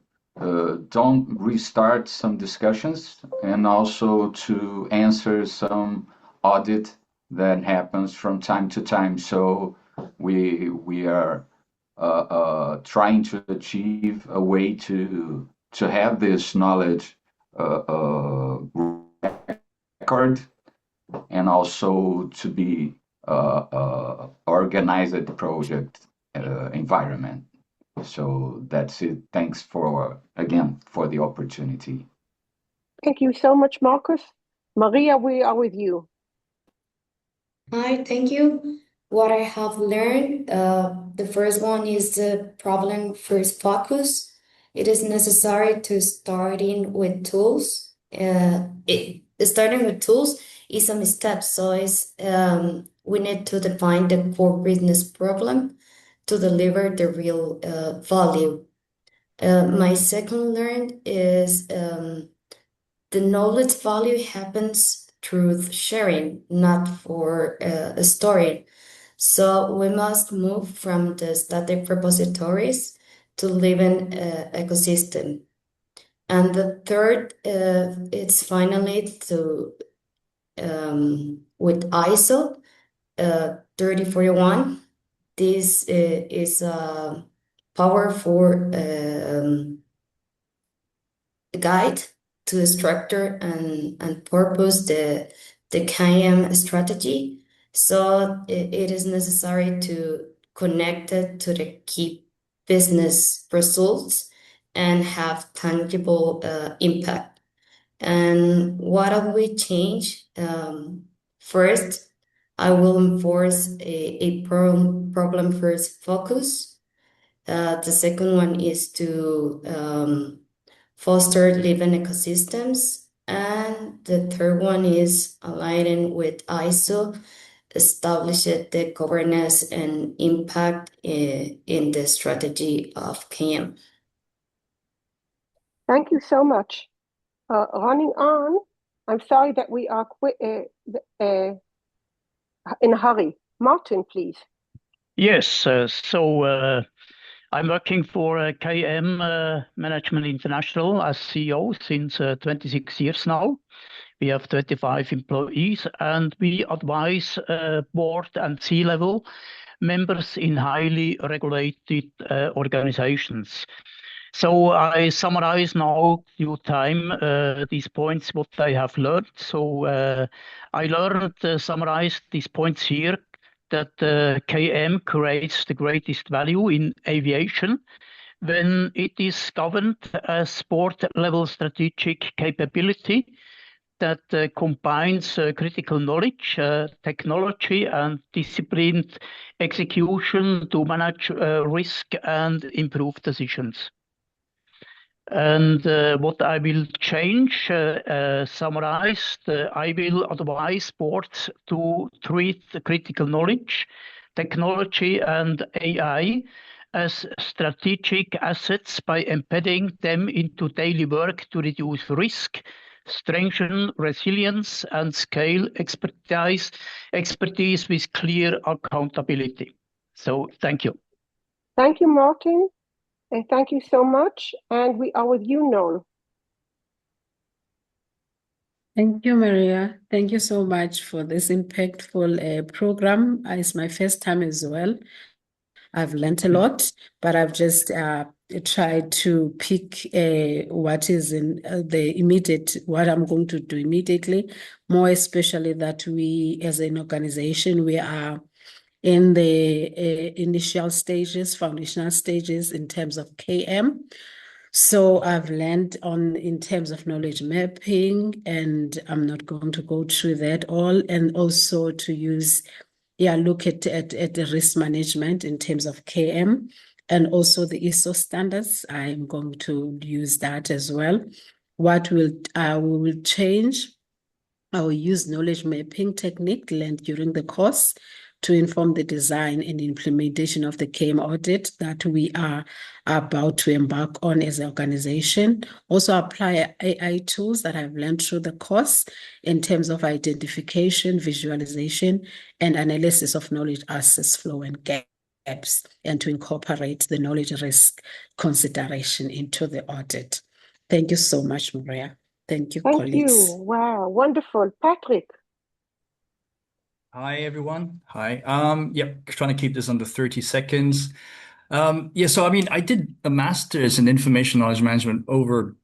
don't restart some discussions, and also to answer some audit that happens from time to time. So we are trying to achieve a way to have this knowledge record, and also to be organized project environment. So that's it. Thanks again for the opportunity. Thank you so much, Marcus. Maria, we are with you. Hi, thank you. What I have learned, the first one is the problem first focus. It is necessary to starting with tools. Starting with tools is a step. So we need to define the core business problem to deliver the real value. My second learn is the knowledge value happens through sharing, not for storing. So we must move from the static repositories to living ecosystem. And the third, it's finally to with ISO 3041. This is a powerful guide to structure and purpose the KM strategy. So it is necessary to connect it to the key business results and have tangible impact. And what have we changed? First, I will enforce a problem first focus. The second one is to foster living ecosystems. And the third one is aligning with ISO, establish the governance and impact in the strategy of KM. Thank you so much. Running on, I'm sorry that we are in a hurry. Martin, please. Yes, so I'm working for KM Management International as CEO since 26 years now. We have 25 employees and we advise board and C-level members in highly regulated organizations. So I summarize now few time these points what I have learned. So I learned summarize these points here that KM creates the greatest value in aviation when it is governed as sport level strategic capability that combines critical knowledge, technology, and disciplined execution to manage risk and improve decisions. And what I will change, summarized, I will advise boards to treat the critical knowledge, technology, and AI as strategic assets by embedding them into daily work to reduce risk, strengthen resilience, and scale expertise with clear accountability. So thank you. Thank you, Martin. And thank you so much. And we are with you, Noel. Thank you, Maria. Thank you so much for this impactful program. It's my first time as well. I've learned a lot, but I've just tried to pick what is in the immediate, what I'm going to do immediately, more especially that we as an organization, we are in the initial stages, foundational stages in terms of KM. So I've learned in terms of knowledge mapping, and I'm not going to go through that all, and also to use, look at the risk management in terms of KM, and also the ISO standards. I'm going to use that as well. What we will change, I will use knowledge mapping technique learned during the course to inform the design and implementation of the KM audit that we are about to embark on as an organization. Also apply AI tools that I've learned through the course in terms of identification, visualization, and analysis of knowledge access flow and gaps, and to incorporate the knowledge risk consideration into the audit. Thank you so much, Maria. Thank you, colleagues. Thank you. Wow, wonderful. Patrick. Hi, everyone. Hi. Trying to keep this under 30 seconds. So I mean, I did a master's in information knowledge management over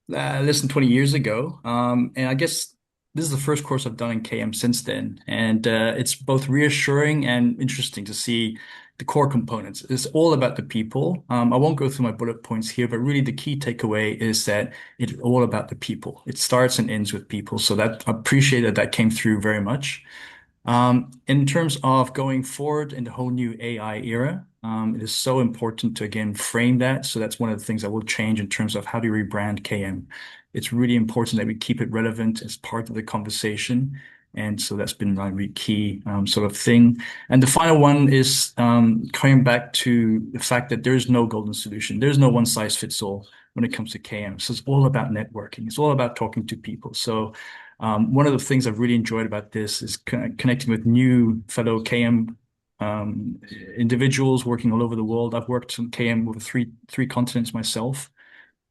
less than 20 years ago. And I guess this is the first course I've done in KM since then. And it's both reassuring and interesting to see the core components. It's all about the people. I won't go through my bullet points here, but really the key takeaway is that it's all about the people. It starts and ends with people. So that I appreciate that came through very much. In terms of going forward in the whole new AI era, it is so important to, again, frame that. So that's one of the things that will change in terms of how do we rebrand KM. It's really important that we keep it relevant as part of the conversation. And so that's been my really key sort of thing. And the final one is coming back to the fact that there's no golden solution. There's no one size fits all when it comes to KM. So it's all about networking. It's all about talking to people. So one of the things I've really enjoyed about this is connecting with new fellow KM individuals working all over the world. I've worked on KM over three continents myself.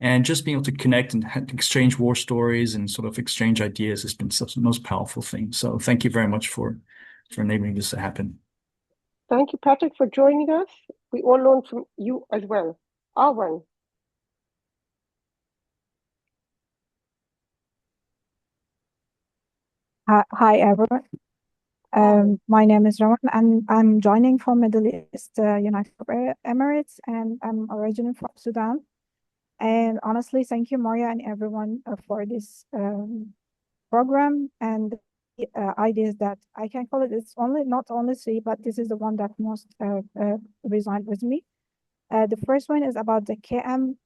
And just being able to connect and exchange war stories and sort of exchange ideas has been such the most powerful thing. So thank you very much for enabling this to happen. Thank you, Patrick, for joining us. We all learned from you as well. Arwen. Hi, everyone. My name is Rowan, and I'm joining from Middle East, United Arab Emirates, and I'm originally from Sudan. And honestly, thank you, Maria, and everyone for this program and ideas that I can call it. It's not only three, but this is the one that most resonate with me. The first one is about the KM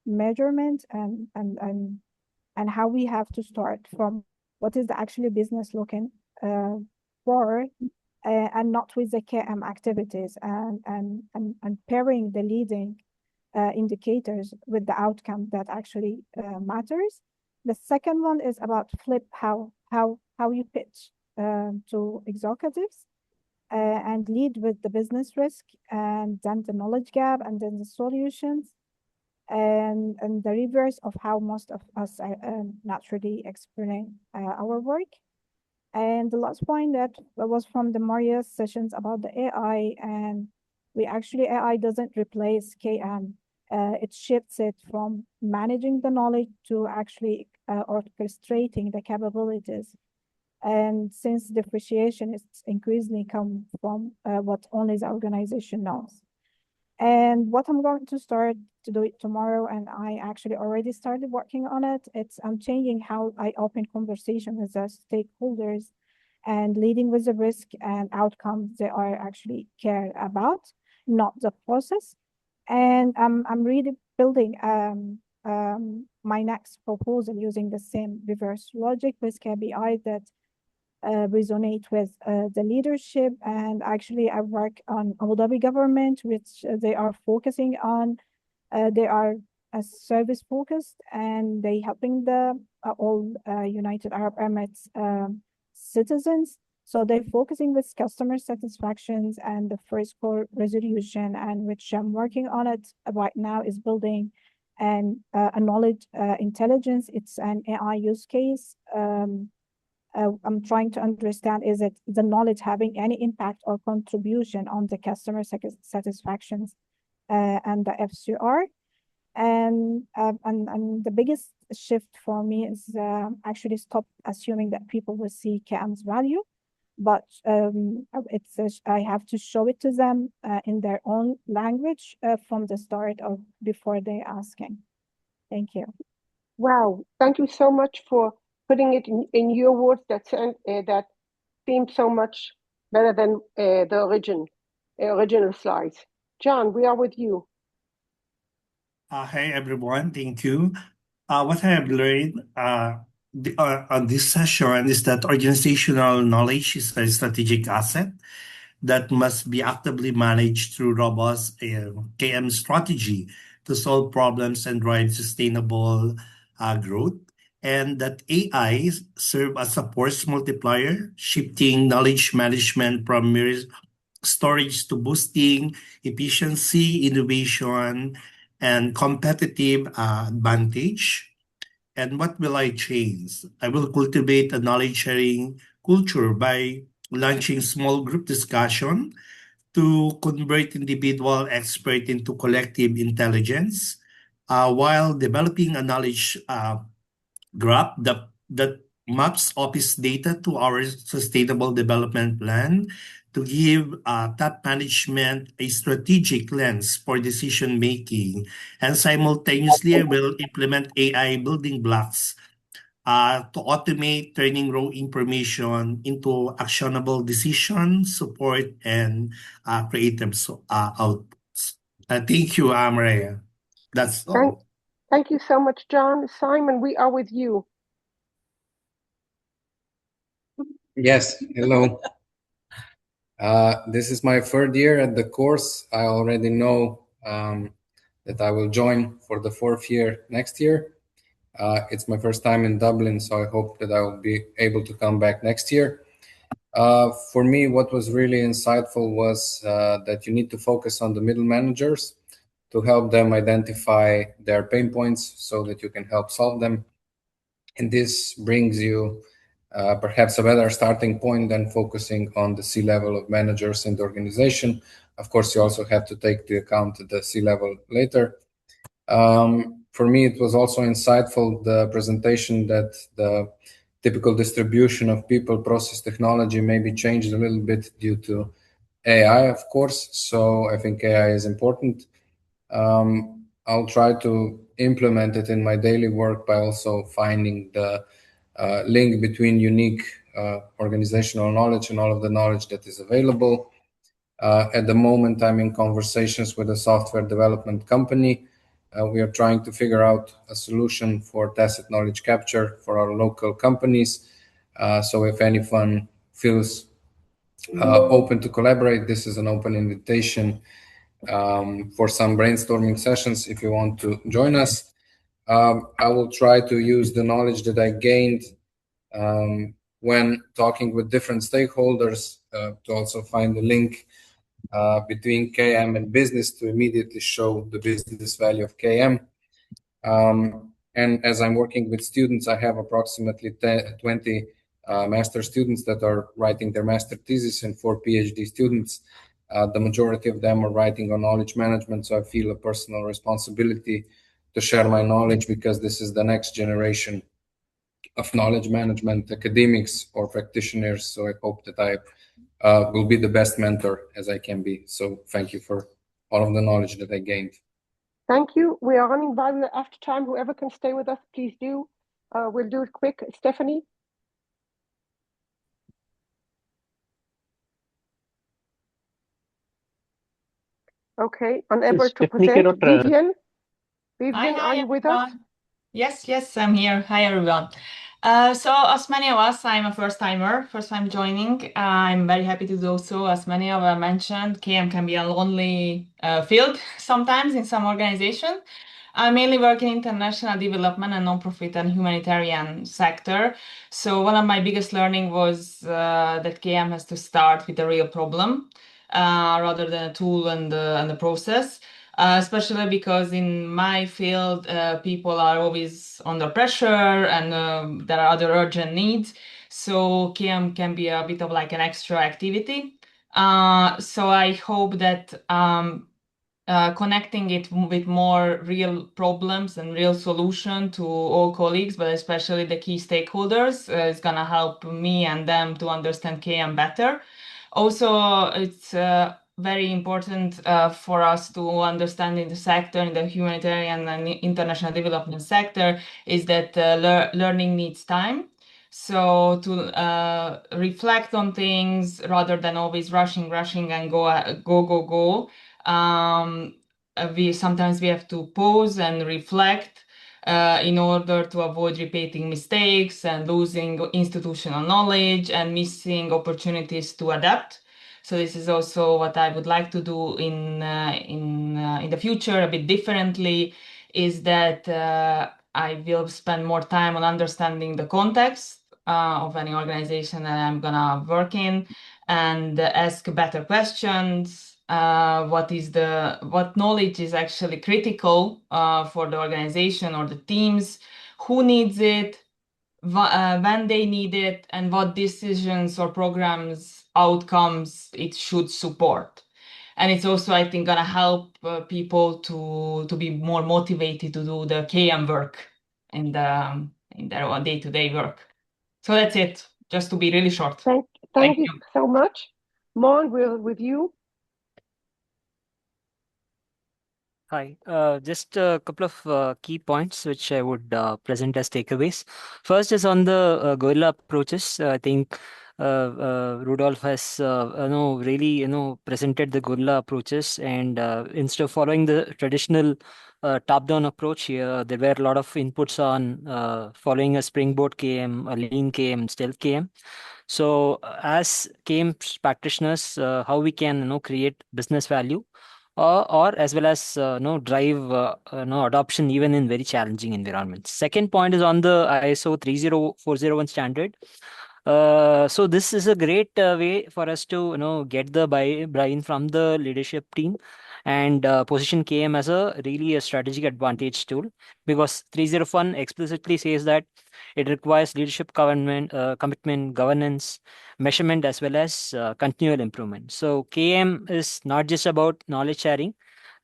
measurement and how we have to start from what is the actually business looking for and not with the KM activities and pairing the leading indicators with the outcome that actually matters. The second one is about flip how you pitch to executives and lead with the business risk and then the knowledge gap and then the solutions and the reverse of how most of us naturally explain our work. And the last point that was from the Maria's sessions about the AI, and AI doesn't replace KM. It shifts it from managing the knowledge to actually orchestrating the capabilities. And since differentiation is increasingly come from what only the organization knows. And what I'm going to start to do it tomorrow, and I actually already started working on it. I'm changing how I open conversation with the stakeholders and leading with the risk and outcomes they are actually care about, not the process. And I'm really building my next proposal using the same reverse logic with KPI that resonate with the leadership. And actually I work on Abu Dhabi government, which they are focusing on, they are service focused and they helping the all United Arab Emirates citizens. So they're focusing with customer satisfactions and the first core resolution, and which I'm working on it right now is building and a knowledge intelligence. It's an AI use case. I'm trying to understand, is it the knowledge having any impact or contribution on the customer satisfactions and the FCR? And the biggest shift for me is actually stop assuming that people will see KM's value, but I have to show it to them in their own language from the start of before they asking. Thank you. Wow, thank you so much for putting it in your words that seemed so much better than the original slides. John, we are with you. Hi everyone, thank you. What I have learned on this session is that organizational knowledge is a strategic asset that must be actively managed through robust KM strategy to solve problems and drive sustainable growth. And that AI serve as a force multiplier, shifting knowledge management from mere storage to boosting efficiency, innovation, and competitive advantage. And what will I change? I will cultivate a knowledge sharing culture by launching small group discussion to convert individual expert into collective intelligence, while developing a knowledge graph that maps office data to our sustainable development plan to give top management a strategic lens for decision making. And simultaneously, I will implement AI building blocks to automate turning raw information into actionable decision support and creative outputs. Thank you, Maria. That's all. Thank you so much, John. Simon, we are with you. Yes, hello. This is my third year at the course. I already know that I will join for the fourth year next year. It's my first time in Dublin, so I hope that I will be able to come back next year. For me, what was really insightful was that you need to focus on the middle managers to help them identify their pain points so that you can help solve them. And this brings you perhaps a better starting point than focusing on the C-level of managers in the organization. Of course, you also have to take into account the C-level later. For me, it was also insightful, the presentation that the typical distribution of people, process, technology may be changed a little bit due to AI, of course. So I think AI is important. I'll try to implement it in my daily work by also finding the link between unique organizational knowledge and all of the knowledge that is available. At the moment, I'm in conversations with a software development company. We are trying to figure out a solution for tacit knowledge capture for our local companies. So if anyone feels open to collaborate, this is an open invitation for some brainstorming sessions if you want to join us. I will try to use the knowledge that I gained when talking with different stakeholders to also find the link between KM and business to immediately show the business value of KM. And as I'm working with students, I have approximately 20 master students that are writing their master thesis and 4 PhD students. The majority of them are writing on knowledge management, so I feel a personal responsibility to share my knowledge because this is the next generation of knowledge management academics or practitioners. So I hope that I will be the best mentor as I can be. So thank you for all of the knowledge that I gained. Thank you. We are running by the after time. Whoever can stay with us, please do. We'll do it quick. Stephanie? Okay, unable to present. Vivian? Vivian, Hi, are you with us? everyone. Yes, I'm here. Hi, everyone. So as many of us, I'm a first time joining. I'm very happy to do so. As many of you mentioned, KM can be a lonely field sometimes in some organization. I mainly work in international development and non-profit and humanitarian sector. So one of my biggest learning was that KM has to start with a real problem rather than a tool and the process. Especially because in my field, people are always under pressure and there are other urgent needs. So KM can be a bit of like an extra activity. So I hope that connecting it with more real problems and real solution to all colleagues, but especially the key stakeholders, is gonna help me and them to understand KM better. Also, it's very important for us to understand in the sector, in the humanitarian and international development sector, is that learning needs time. So to reflect on things rather than always rushing and go. We sometimes have to pause and reflect in order to avoid repeating mistakes and losing institutional knowledge and missing opportunities to adapt. So this is also what I would like to do in the future a bit differently, is that I will spend more time on understanding the context of any organization that I'm gonna work in and ask better questions. What knowledge is actually critical for the organization or the teams, who needs it, when they need it, and what decisions or programs outcomes it should support. And it's also, I think, gonna help people to be more motivated to do the KM work in their day-to-day work. So that's it, just to be really short. Thank you so much. Mon, we're with you. Hi, just a couple of key points which I would present as takeaways. First is on the guerrilla approaches. I think Rudolf has really presented the guerrilla approaches, and instead of following the traditional top-down approach here, there were a lot of inputs on following a springboard KM, a lean KM, stealth KM. So as KM practitioners, how we can create business value, or as well as drive adoption even in very challenging environments. Second point is on the ISO 30401 standard. So this is a great way for us to get the buy-in from the leadership team and position KM as a strategic advantage tool, because 301 explicitly says that it requires leadership commitment, governance, measurement, as well as continual improvement. So KM is not just about knowledge sharing,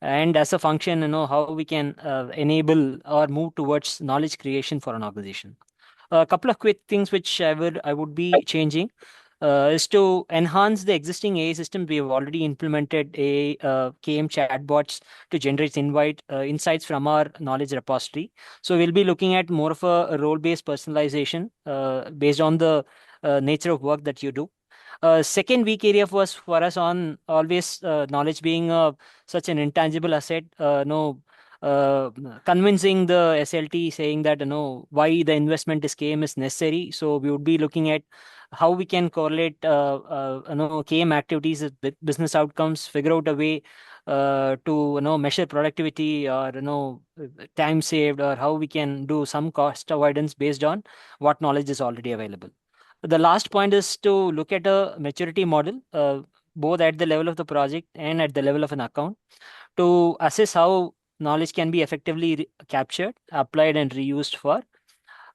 and as a function, how we can enable or move towards knowledge creation for an organization. A couple of quick things which I would be changing is to enhance the existing AI system. We have already implemented a KM chatbots to generate insights from our knowledge repository. So we'll be looking at more of a role-based personalization based on the nature of work that you do. Second weak area was for us on always knowledge being such an intangible asset. Convincing the SLT saying that why the investment is KM is necessary. So we would be looking at how we can correlate KM activities with business outcomes, figure out a way to measure productivity or time saved, or how we can do some cost avoidance based on what knowledge is already available. The last point is to look at a maturity model, both at the level of the project and at the level of an account, to assess how knowledge can be effectively captured, applied, and reused for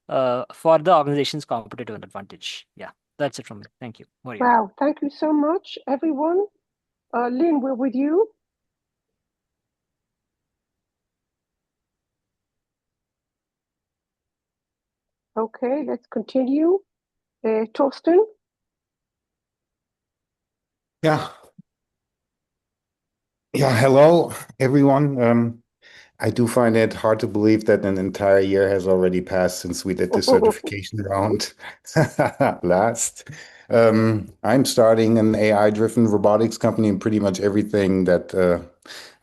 the organization's competitive advantage. Yeah, that's it from me. Thank you. Maria. Wow, thank you so much, everyone. Lynn, we're with you. Okay, let's continue. Torsten? Yeah. Yeah, hello, everyone. I do find it hard to believe that an entire year has already passed since we did the certification round last. I'm starting an AI-driven robotics company, and pretty much everything that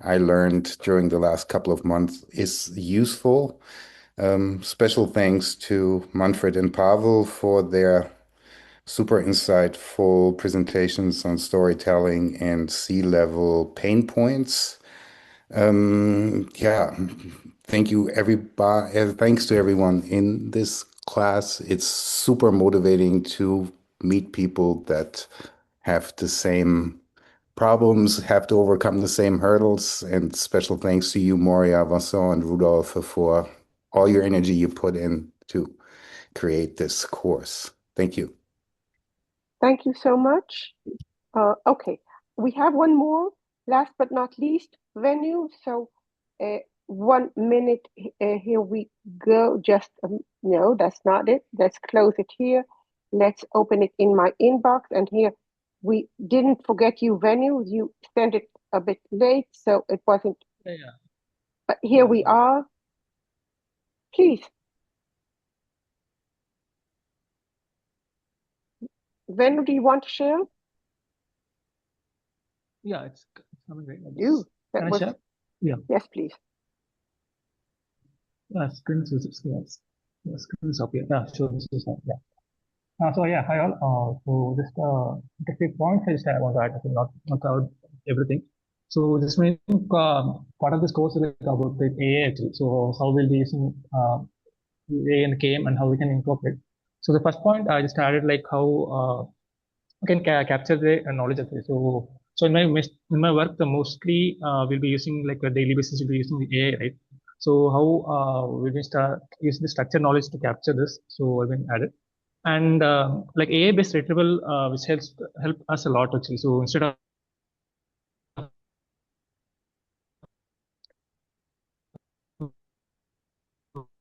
I learned during the last couple of months is useful. Special thanks to Manfred and Pavel for their super insightful presentations on storytelling and C-level pain points. Yeah, thank you, everybody. Thanks to everyone in this class. It's super motivating to meet people that have the same problems, have to overcome the same hurdles. And special thanks to you, Moria, Vincent, and Rudolf, for all your energy you put in to create this course. Thank you. Thank you so much. Okay, we have one more, last but not least, venue. So 1 minute, here we go. Just, no, that's not it. Let's close it here. Let's open it in my inbox. And here, we didn't forget you, venue. You sent it a bit late, so it wasn't. Yeah. But here we are. Please. Venue, do you want to share? Yeah, it's coming right now. You. Can I share? Yeah. Yes, please. Screen is up here. Yeah, sure. This is yeah. So yeah, hi all. So just a few points I just want to add. Not cover everything. So this means part of this course is like about the AI actually. So how we'll be using AI and KM and how we can incorporate. So the first point I just added like how we can capture the knowledge actually. So in my work, the mostly we'll be using like a daily basis. We'll be using the AI, right? So how we will start use the structured knowledge to capture this. So I've been added, and like AI based retrieval, which help us a lot actually. So instead of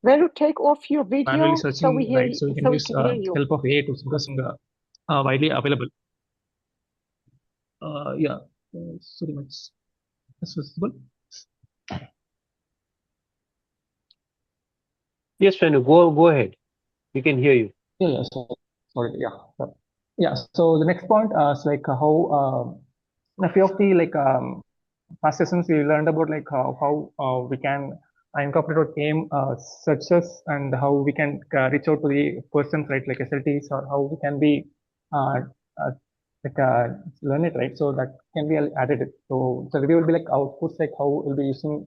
When you take off your video, manually searching, so we hear right? So you can use help of AI to something widely available. Yeah, pretty much accessible. Yes, Venu, go ahead. We can hear you. Yeah. Sorry. Yeah. Yeah. So the next point is like how a few of the like past sessions we learned about like how we can incorporate our KM searches and how we can reach out to the persons, right, like SLTs, or how we can be learn it, right? So that can be added. So the review will be like outputs, like how we'll be using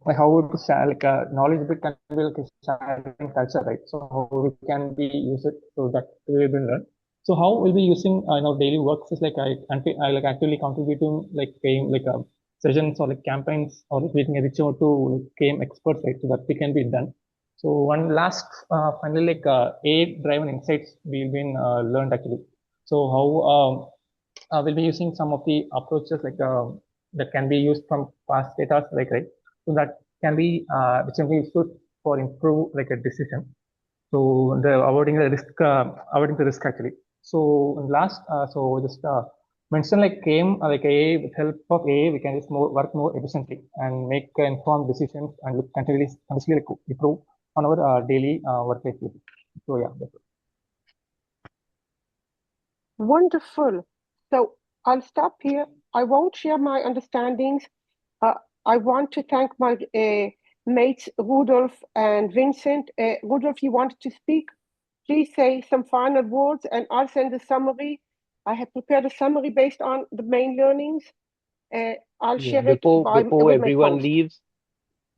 like how we share like knowledge bit can be like a sharing culture, right? So how we can be use it so that we will learn. So how we'll be using in our daily works is like I like actively contributing like KM like sessions or like campaigns, or like we can reach out to like KM experts, right? So that we can be done. So one last finally like AI-driven insights we've been learned actually. So how we'll be using some of the approaches like that can be used from past data, like right. So that can be which can be useful for improve like a decision. So the avoiding the risk actually. So last so just mention like KM like AI, with help of AI we can just work more efficiently and make informed decisions and continuously improve on our daily work activity. So yeah, that's it. Wonderful. So I'll stop here. I won't share my understandings. I want to thank my mates Rudolf and Vincent. Rudolf, you wanted to speak? Please say some final words and I'll send a summary. I have prepared a summary based on the main learnings. I'll share it before with my everyone post. leaves.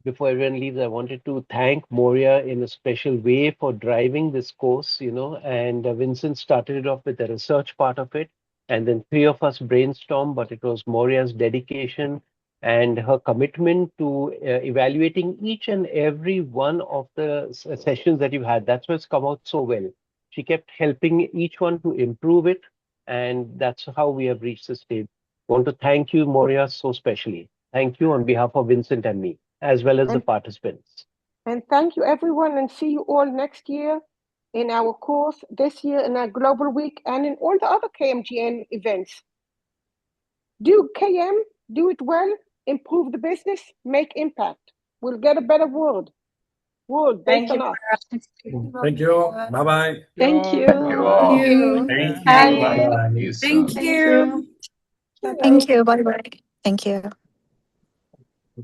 Before everyone leaves, I wanted to thank Moria in a special way for driving this course, and Vincent started it off with the research part of it. And then 3 of us brainstormed, but it was Moria's dedication and her commitment to evaluating each and every one of the sessions that you had. That's why it's come out so well. She kept helping each one to improve it. And that's how we have reached this stage. I want to thank you, Moria, so specially. Thank you on behalf of Vincent and me, as well as the participants. And thank you, everyone, and see you all next year in our course, this year in our Global Week, and in all the other KMGN events. Do KM, do it well, improve the business, make impact. We'll get a better world based on us. Thank you. Bye-bye. Thank you. Thank you all. Thank you. Thank you. Bye. Bye-bye. Thank you. Thank you. Bye bye. Thank you.